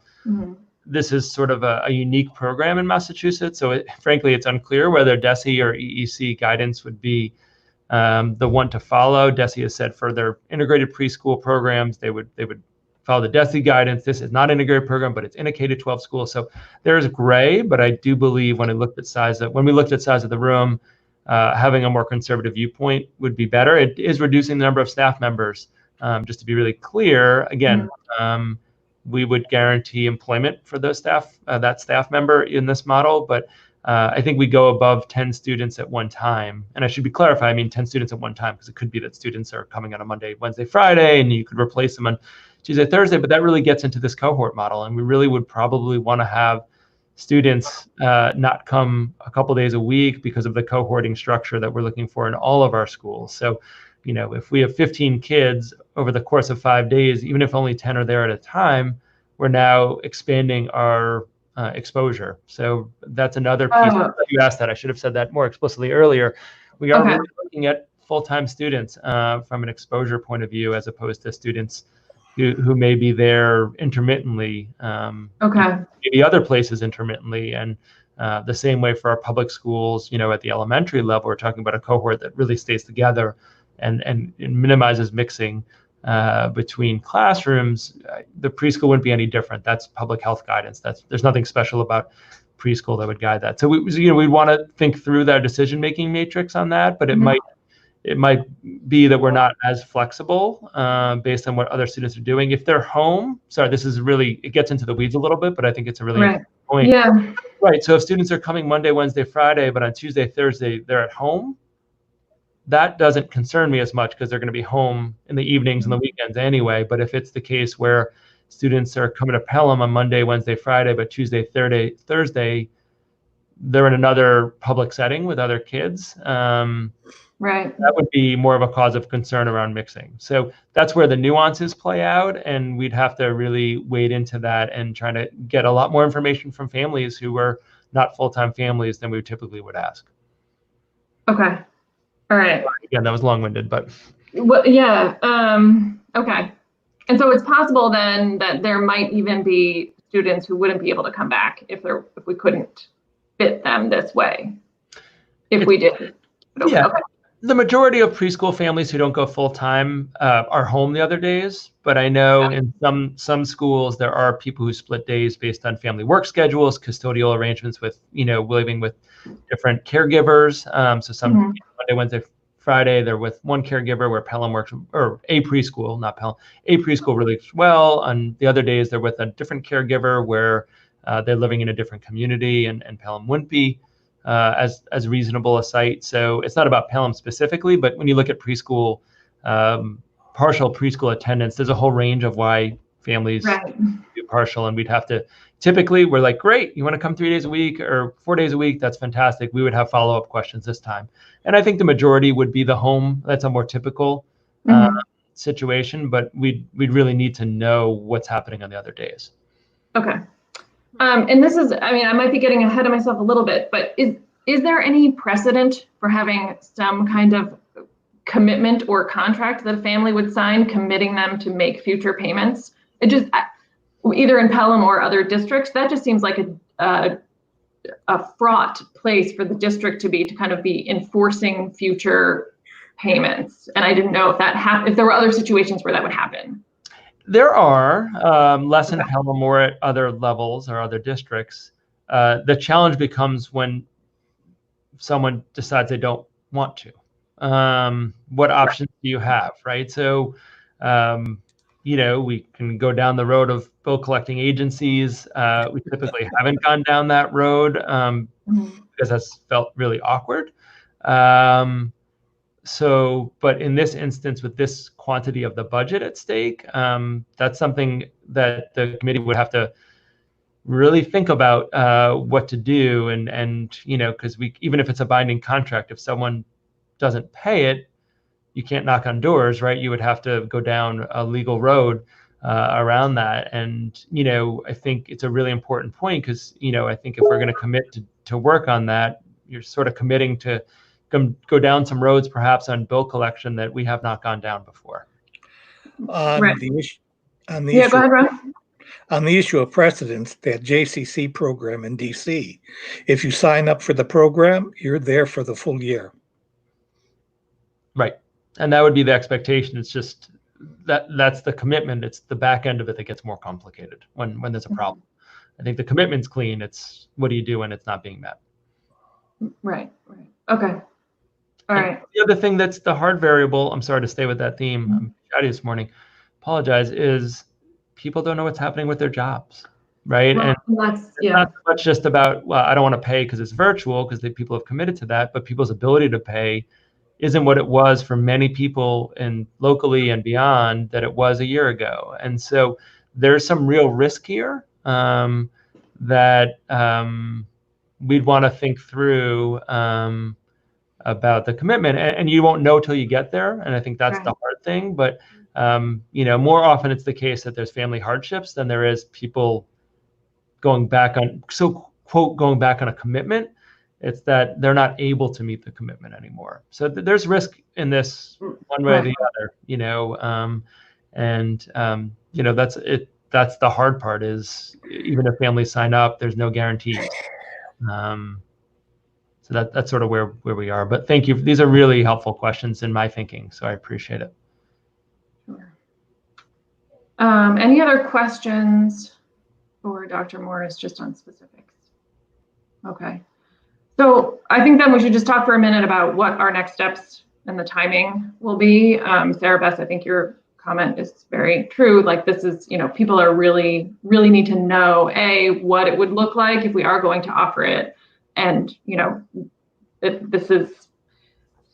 This is sort of a unique program in Massachusetts. So frankly, it's unclear whether DESE or EEC guidance would be the one to follow. DESE has said for their integrated preschool programs, they would follow the DESE guidance. This is not an integrated program, but it's in a K-12 school. So there's gray, but I do believe when we looked at size of the room, having a more conservative viewpoint would be better. It is reducing the number of staff members. Just to be really clear, again, we would guarantee employment for those staff, that staff member in this model, but I think we go above 10 students at one time. And I should be clarified, I mean 10 students at one time, because it could be that students are coming on a Monday, Wednesday, Friday, and you could replace them on Tuesday, Thursday, but that really gets into this cohort model. And we really would probably want to have students not come a couple days a week because of the cohorting structure that we're looking for in all of our schools. So, if we have 15 kids over the course of 5 days, even if only 10 are there at a time, we're now expanding our exposure. So that's another piece. You asked that. I should have said that more explicitly earlier. We are really looking at full-time students from an exposure point of view, as opposed to students who may be there intermittently, maybe other places intermittently. And the same way for our public schools, at the elementary level, we're talking about a cohort that really stays together and minimizes mixing between classrooms. The preschool wouldn't be any different. That's public health guidance. There's nothing special about preschool that would guide that. So we'd want to think through that decision-making matrix on that, but it might be that we're not as flexible based on what other students are doing. If they're home, it gets into the weeds a little bit, but I think it's a really important point. Yeah. Right. So if students are coming Monday, Wednesday, Friday, but on Tuesday, Thursday, they're at home, that doesn't concern me as much because they're going to be home in the evenings and the weekends anyway. But if it's the case where students are coming to Pelham on Monday, Wednesday, Friday, but Tuesday, Thursday, they're in another public setting with other kids, that would be more of a cause of concern around mixing. So that's where the nuances play out, and we'd have to really wade into that and try to get a lot more information from families who are not full-time families than we typically would ask. Okay. All right. Again, that was long-winded, but. Well, yeah. Okay. And so it's possible then that there might even be students who wouldn't be able to come back if we couldn't fit them this way. If we did. Yeah. Okay. The majority of preschool families who don't go full-time are home the other days, but I know in some schools there are people who split days based on family work schedules, custodial arrangements with, living with different caregivers. So some Monday, Wednesday, Friday, they're with one caregiver where Pelham works, or a preschool, not Pelham, a preschool really works well. On the other days, they're with a different caregiver where they're living in a different community, and Pelham wouldn't be as reasonable a site. So it's not about Pelham specifically, but when you look at preschool, partial preschool attendance, there's a whole range of why families do partial, and we'd have to, typically we're like, great, you want to come 3 days a week or 4 days a week? That's fantastic. We would have follow-up questions this time. And I think the majority would be the home. That's a more typical situation, but we'd really need to know what's happening on the other days. Okay. And this is, I might be getting ahead of myself a little bit, but is there any precedent for having some kind of commitment or contract that a family would sign committing them to make future payments? It just, either in Pelham or other districts, that just seems like a fraught place for the district to kind of be enforcing future payments. And I didn't know if there were other situations where that would happen. There are less in Pelham or at other levels or other districts. The challenge becomes when someone decides they don't want to. What options do you have, right? So, we can go down the road of bill collecting agencies. We typically haven't gone down that road because that's felt really awkward. But in this instance, with this quantity of the budget at stake, that's something that the committee would have to really think about what to do. And because even if it's a binding contract, if someone doesn't pay it, you can't knock on doors, right? You would have to go down a legal road around that. And, I think it's a really important point because, I think if we're going to commit to work on that, you're sort of committing to go down some roads, perhaps on bill collection that we have not gone down before. Go ahead, Ron. On the issue of precedence, that JCC program in DC, if you sign up for the program, you're there for the full year. Right. And that would be the expectation. It's just that's the commitment. It's the back end of it that gets more complicated when there's a problem. I think the commitment's clean. It's what do you do when it's not being met? Right. Okay. All right. The other thing that's the hard variable, I'm sorry to stay with that theme, I'm chatty this morning, apologize, is people don't know what's happening with their jobs, right? Well, And it's not so much just about, well, I don't want to pay because it's virtual, because the people have committed to that, but people's ability to pay isn't what it was for many people in locally and beyond that it was a year ago. And so there's some real risk here that we'd want to think through about the commitment, and you won't know till you get there. And I think that's the hard thing. But more often it's the case that there's family hardships than there is people going back on a commitment. It's that they're not able to meet the commitment anymore. So there's risk in this one way or the other. That's it. That's the hard part, is even if families sign up, there's no guarantees. So that's sort of where we are. But thank you. These are really helpful questions in my thinking, so I appreciate it. Sure. Any other questions for Dr. Morris just on specifics? Okay. So I think then we should just talk for a minute about what our next steps and the timing will be. Sarah Beth, I think your comment is very true. Like, this is, people are really need to know, what it would look like if we are going to offer it. And,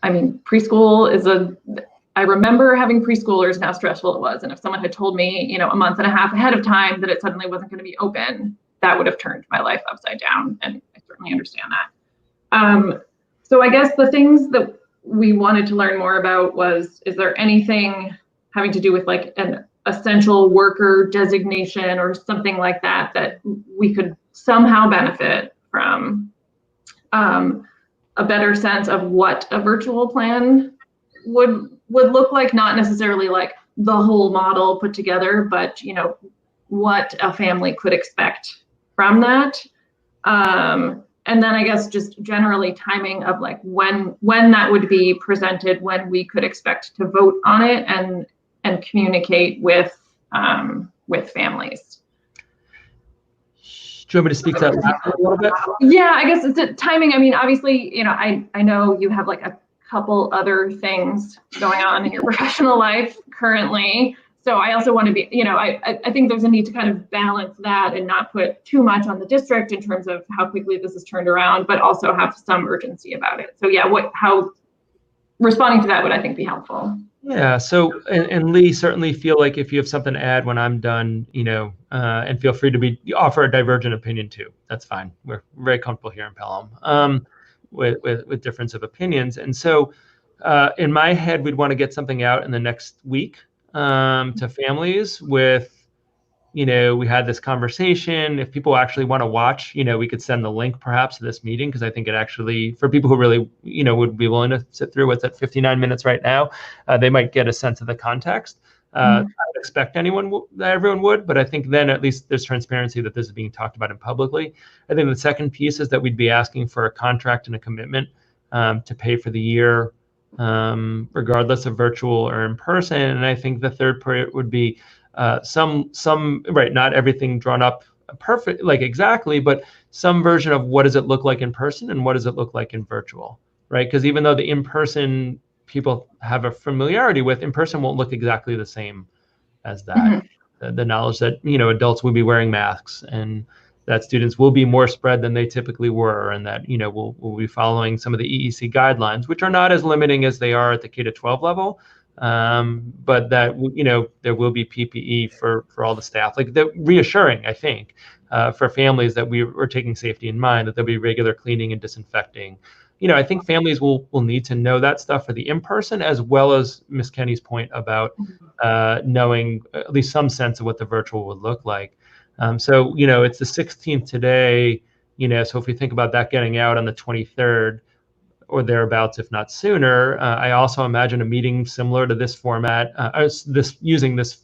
preschool is I remember having preschoolers and how stressful it was. And if someone had told me, a month and a half ahead of time that it suddenly wasn't going to be open, that would have turned my life upside down. And I certainly understand that. So I guess the things that we wanted to learn more about was, is there anything having to do with like an essential worker designation or something like that, that we could somehow benefit from? A better sense of what a virtual plan would look like, not necessarily like the whole model put together, but what a family could expect from that. And then I guess just generally timing of like when that would be presented, when we could expect to vote on it and communicate with families. Do you want me to speak to that a little bit? Yeah, I guess it's timing. I mean, obviously, I know you have like a couple other things going on in your professional life currently. So I also want to be, I think there's a need to kind of balance that and not put too much on the district in terms of how quickly this is turned around, but also have some urgency about it. So yeah, how responding to that would, I think, be helpful. Yeah. So, and Lee, certainly feel like if you have something to add when I'm done, and feel free to offer a divergent opinion too. That's fine. We're very comfortable here in Pelham with difference of opinions. And so in my head, we'd want to get something out in the next week to families with, we had this conversation. If people actually want to watch, we could send the link perhaps to this meeting, because I think it actually, for people who really, would be willing to sit through what's at 59 minutes right now, they might get a sense of the context. I don't expect everyone would, but I think then at least there's transparency that this is being talked about publicly. I think the second piece is that we'd be asking for a contract and a commitment to pay for the year, regardless of virtual or in person. And I think the third part would be not everything drawn up perfect, like exactly, but some version of what does it look like in person and what does it look like in virtual, right? Because even though the in-person people have a familiarity with, in person won't look exactly the same as that. Mm-hmm. The knowledge that, adults will be wearing masks and that students will be more spread than they typically were, and that, we'll be following some of the EEC guidelines, which are not as limiting as they are at the K-12 level. But that, there will be PPE for all the staff, like the reassuring, I think, for families that we're taking safety in mind, that there'll be regular cleaning and disinfecting. I think families will need to know that stuff for the in-person, as well as Ms. Kenny's point about knowing at least some sense of what the virtual would look like. So, it's the 16th today, so if we think about that getting out on the 23rd, or thereabouts, if not sooner. I also imagine a meeting similar to this format, using this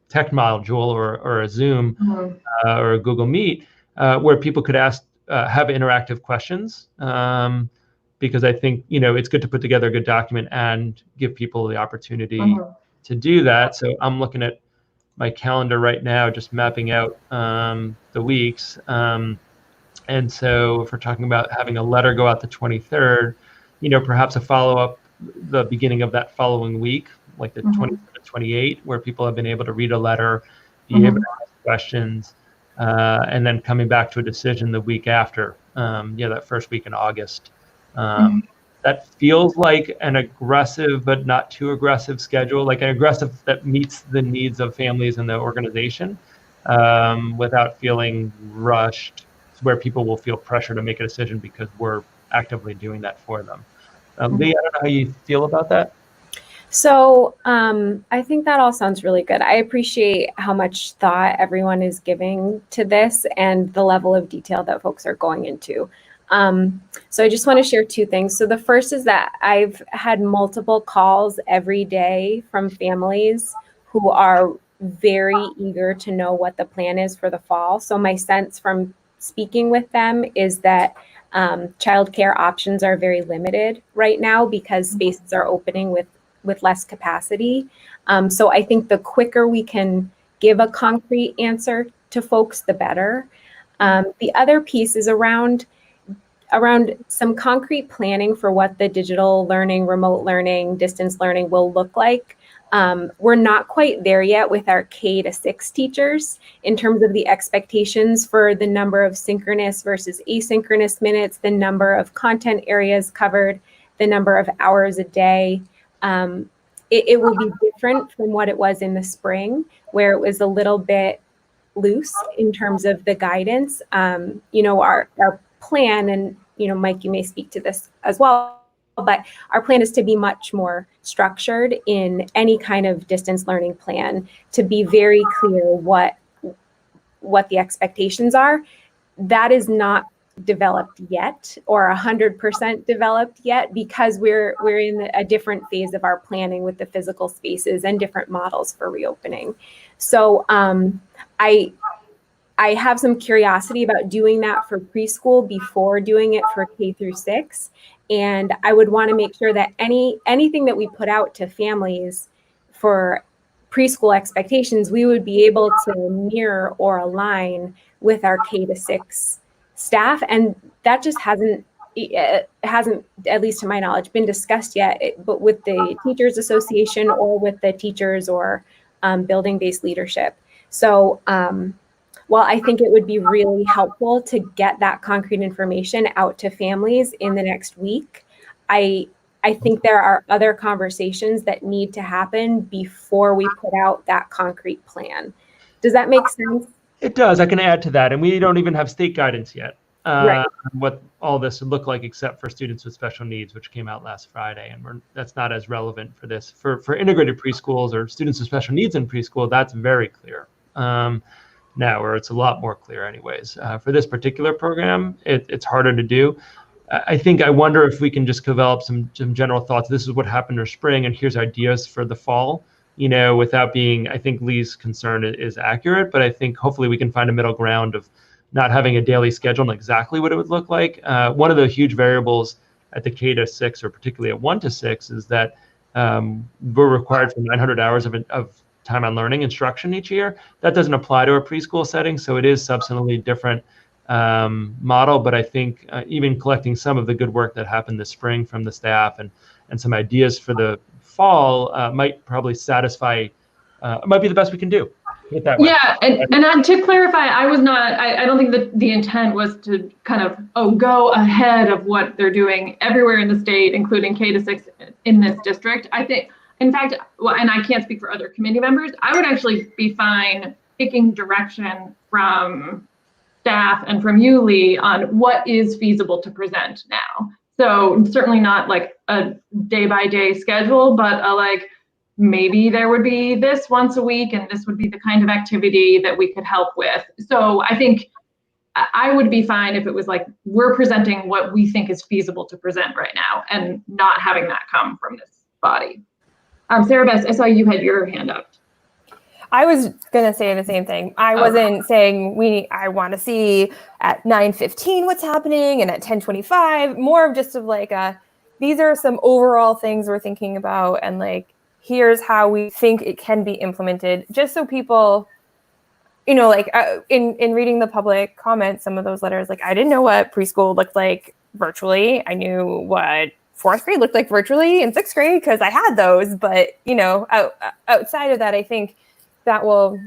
tech module or a Zoom or a Google Meet, where people could have interactive questions, because I think it's good to put together a good document and give people the opportunity to do that. So I'm looking at my calendar right now, just mapping out the weeks. And so if we're talking about having a letter go out the 23rd, perhaps a follow-up the beginning of that following week, like the 27th, 28th, where people have been able to read a letter, be able to ask questions, and then coming back to a decision the week after, that first week in August. That feels like an aggressive but not too aggressive schedule, like an aggressive that meets the needs of families in the organization without feeling rushed, where people will feel pressure to make a decision because we're actively doing that for them. Lee, I don't know how you feel about that. So I think that all sounds really good. I appreciate how much thought everyone is giving to this and the level of detail that folks are going into. So I just want to share two things. So the first is that I've had multiple calls every day from families who are very eager to know what the plan is for the fall. So my sense from speaking with them is that childcare options are very limited right now because spaces are opening with less capacity. So I think the quicker we can give a concrete answer to folks, the better. The other piece is around some concrete planning for what the digital learning, remote learning, distance learning will look like. We're not quite there yet with our K-6 teachers in terms of the expectations for the number of synchronous versus asynchronous minutes, the number of content areas covered, the number of hours a day. It will be different from what it was in the spring, where it was a little bit loose in terms of the guidance. Our plan, and Mike, you may speak to this as well, but our plan is to be much more structured in any kind of distance learning plan, to be very clear what the expectations are. That is not developed yet, or 100% developed yet, because we're in a different phase of our planning with the physical spaces and different models for reopening. So I have some curiosity about doing that for preschool before doing it for K-6. And I would want to make sure that anything that we put out to families for preschool expectations, we would be able to mirror or align with our K-6 staff. And that just hasn't, at least to my knowledge, been discussed yet, but with the Teachers Association or with the teachers or building-based leadership. So while I think it would be really helpful to get that concrete information out to families in the next week, I think there are other conversations that need to happen before we put out that concrete plan. Does that make sense? It does. I can add to that. And we don't even have state guidance yet. Right. What all this would look like, except for students with special needs, which came out last Friday. And that's not as relevant for this. For integrated preschools or students with special needs in preschool, that's very clear. Now, or it's a lot more clear anyways. For this particular program, it's harder to do. I wonder if we can just develop some general thoughts. This is what happened in spring, and here's ideas for the fall, without being, I think Lee's concern is accurate, but I think hopefully we can find a middle ground of not having a daily schedule and exactly what it would look like. One of the huge variables at the K-6, or particularly at 1-6, is that we're required for 900 hours of time on learning instruction each year. That doesn't apply to a preschool setting, so it is substantially different model. But I think even collecting some of the good work that happened this spring from the staff and some ideas for the fall might probably satisfy, might be the best we can do. That way. Yeah, and to clarify, I don't think that the intent was to kind of go ahead of what they're doing everywhere in the state, including K-6 in this district. I think, in fact, well, and I can't speak for other committee members, I would actually be fine taking direction from staff and from you, Lee, on what is feasible to present now. So certainly not like a day-by-day schedule, but maybe there would be this once a week, and this would be the kind of activity that we could help with. So I think I would be fine if it was like, we're presenting what we think is feasible to present right now and not having that come from this body. Sarah Bess, I saw you had your hand up. I was going to say the same thing. I wasn't saying I want to see at 9:15 what's happening and at 10:25, more of just of these are some overall things we're thinking about, and here's how we think it can be implemented, just so people, you know, like in reading the public comments, some of those letters, like I didn't know what preschool looked like virtually. I knew what fourth grade looked like virtually in sixth grade because I had those. But, you know, outside of that, I think that will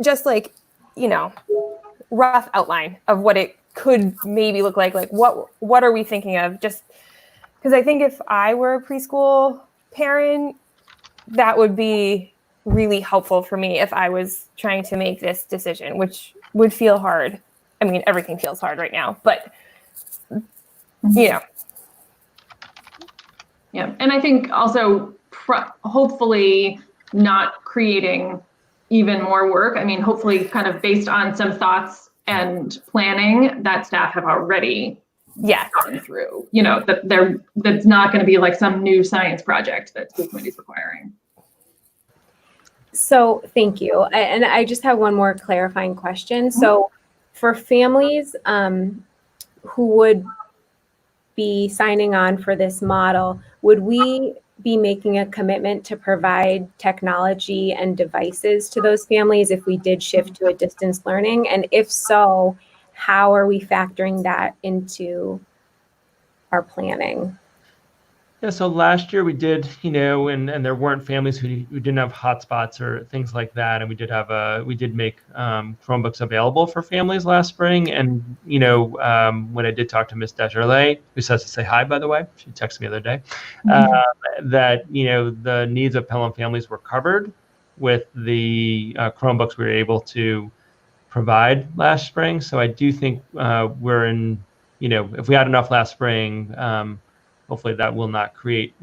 just like, you know, rough outline of what it could maybe look like what are we thinking of? Just because I think if I were a preschool parent, that would be really helpful for me if I was trying to make this decision, which would feel hard. I mean, everything feels hard right now, but you know. Yeah, and I think also hopefully not creating even more work. I mean, hopefully kind of based on some thoughts and planning that staff have already gone through, you know, that's not going to be like some new science project that school committee is requiring. So thank you. And I just have one more clarifying question. So for families who would be signing on for this model, would we be making a commitment to provide technology and devices to those families if we did shift to a distance learning? And if so, how are we factoring that into our planning? Yeah, so last year we did, you know, and there weren't families who didn't have hotspots or things like that, and we did make Chromebooks available for families last spring. And you know, when I did talk to Ms. Desjardins, who says to say hi, by the way, she texted me the other day, that you know the needs of Pelham families were covered with the Chromebooks we were able to provide last spring. So I do think we're in, you know, if we had enough last spring. Hopefully that will not create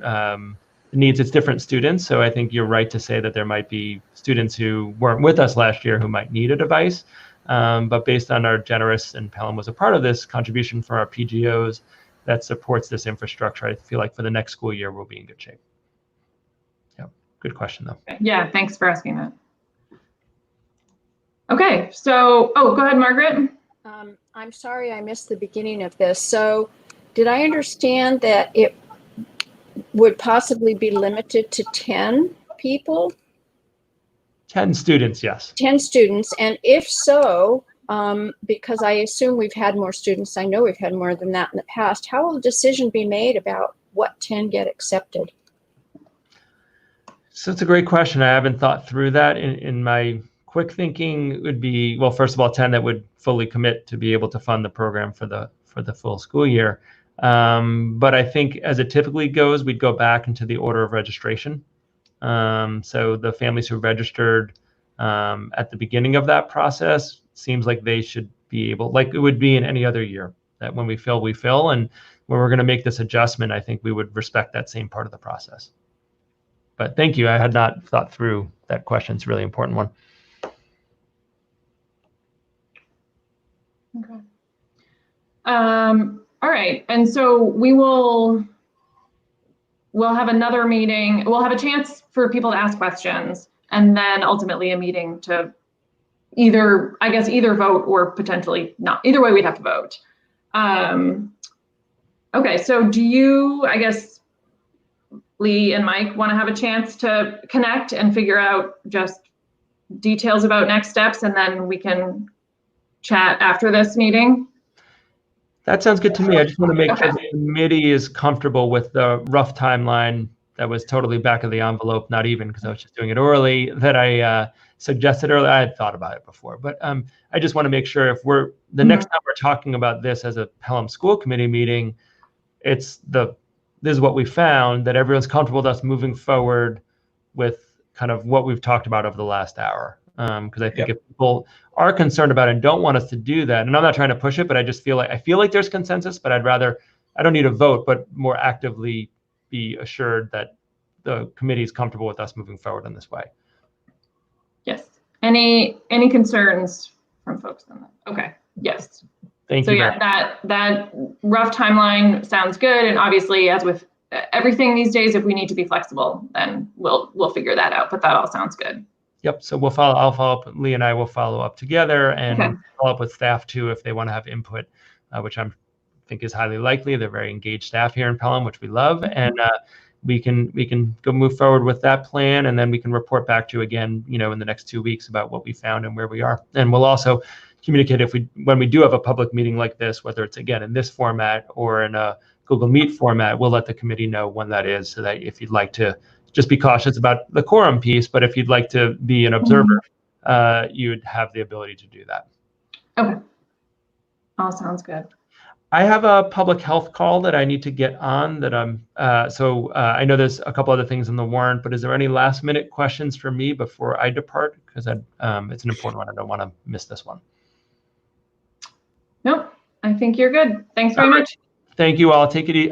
needs. It's different students. So I think you're right to say that there might be students who weren't with us last year who might need a device. But based on our generous, and Pelham was a part of this contribution for our PGOs that supports this infrastructure, I feel like for the next school year, we'll be in good shape. Yeah, good question though. Yeah, thanks for asking that. Okay, so, go ahead, Margaret. I'm sorry I missed the beginning of this. So did I understand that it would possibly be limited to 10 people? 10 students, yes. 10 students. And if so, because I assume we've had more students, I know we've had more than that in the past, how will the decision be made about what 10 get accepted? So it's a great question. I haven't thought through that. In my quick thinking, it would be, well, first of all, 10 that would fully commit to be able to fund the program for the full school year. But I think as it typically goes, we'd go back into the order of registration. So the families who registered at the beginning of that process, seems like they should be able, like it would be in any other year, that when we fill, we fill. And when we're going to make this adjustment, I think we would respect that same part of the process. But thank you. I had not thought through that question. It's a really important one. Okay. All right, and so we'll have another meeting. We'll have a chance for people to ask questions, and then ultimately a meeting to either vote or potentially not. Either way, we'd have to vote. Okay, so do you, I guess, Lee and Mike, want to have a chance to connect and figure out just details about next steps, and then we can chat after this meeting? That sounds good to me. I just want to make sure the committee is comfortable with the rough timeline that was totally back of the envelope, not even because I was just doing it orally, that I suggested earlier. I had thought about it before, but I just want to make sure if the next time we're talking about this as a Pelham School Committee meeting, this is what we found, that everyone's comfortable with us moving forward with kind of what we've talked about over the last hour. Because I think if people are concerned about it and don't want us to do that, and I'm not trying to push it, but I just feel like there's consensus, but I don't need a vote, but more actively be assured that the committee is comfortable with us moving forward in this way. Yes. Any concerns from folks on that? Okay. Yes. Thank you. So yeah, that rough timeline sounds good. And obviously, as with everything these days, if we need to be flexible, then we'll figure that out. But that all sounds good. Yep. So I'll follow up. Lee and I will follow up together and follow up with staff too if they want to have input, which I think is highly likely. They're very engaged staff here in Pelham, which we love. And we can go move forward with that plan, and then we can report back to you again, in the next 2 weeks about what we found and where we are. And we'll also communicate when we do have a public meeting like this, whether it's again in this format or in a Google Meet format, we'll let the committee know when that is, so that if you'd like to just be cautious about the quorum piece, but if you'd like to be an observer, you'd have the ability to do that. Okay. All sounds good. I have a public health call that I need to get on that I know there's a couple other things in the warrant, but is there any last minute questions for me before I depart? Because it's an important one. I don't want to miss this one. Nope, I think you're good. Thanks very much. Thank you all. Take it easy.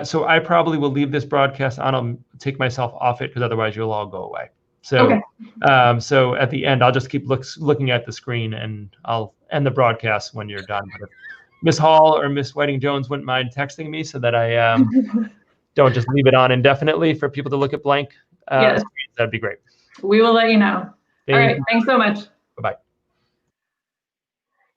So I probably will leave this broadcast on. I'll take myself off it because otherwise you'll all go away. So, okay. So at the end, I'll just keep looking at the screen, and I'll end the broadcast when you're done. But if Ms. Hall or Ms. Whiting-Jones wouldn't mind texting me so that I don't just leave it on indefinitely for people to look at blank yes. screens, that'd be great. We will let you know. All right. Thanks so much. Bye-bye.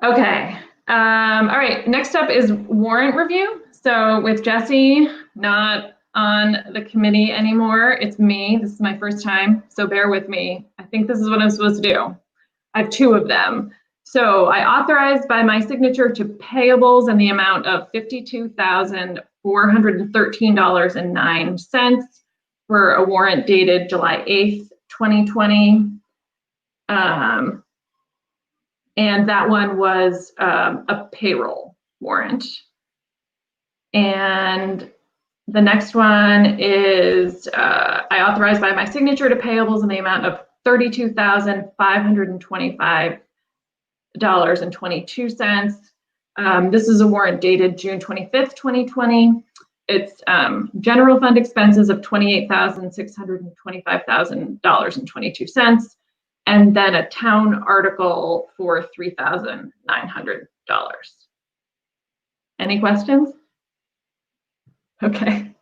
Okay. All right. Next up is warrant review. So with Jesse not on the committee anymore, it's me. This is my first time, so bear with me. I think this is what I'm supposed to do. I have 2 of them. So I authorized by my signature to payables in the amount of $52,413.09 for a warrant dated July 8th, 2020. And that one was a payroll warrant. And the next one is I authorized by my signature to payables in the amount of $32,525.22. This is a warrant dated June 25th, 2020. It's general fund expenses of $28,625.22, and then a town article for $3,900. Any questions? Okay.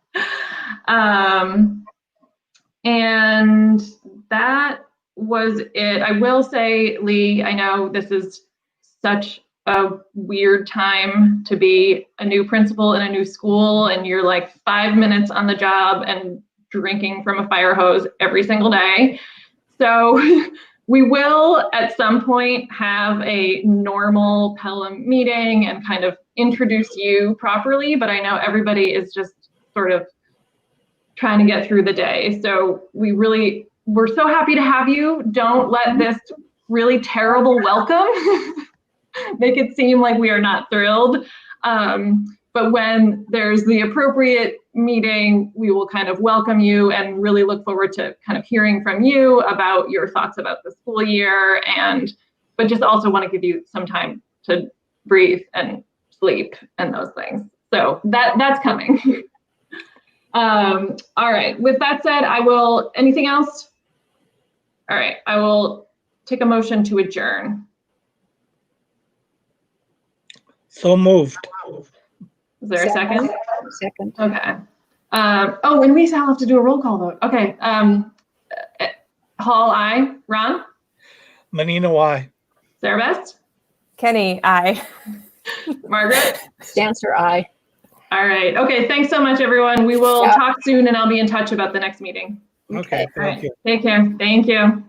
And that was it. I will say, Lee, I know this is such a weird time to be a new principal in a new school, and you're like 5 minutes on the job and drinking from a fire hose every single day. So we will at some point have a normal Pelham meeting and kind of introduce you properly, but I know everybody is just sort of trying to get through the day. So we're so happy to have you. Don't let this really terrible welcome make it seem like we are not thrilled. But when there's the appropriate meeting, we will kind of welcome you and really look forward to kind of hearing from you about your thoughts about the school year, but just also want to give you some time to breathe and sleep and those things. So that's coming. All right, with that said, anything else? All right, I will take a motion to adjourn. So moved. Is there a second? Second. Okay. And we still have to do a roll call vote. Okay. Hall, aye. Ron? Menino, aye. Sarah Best? Kenny, aye. Margaret? Dancer, aye. All right. Okay. Thanks so much, everyone. We will talk soon, and I'll be in touch about the next meeting. Okay, thank you. Take care. Thank you.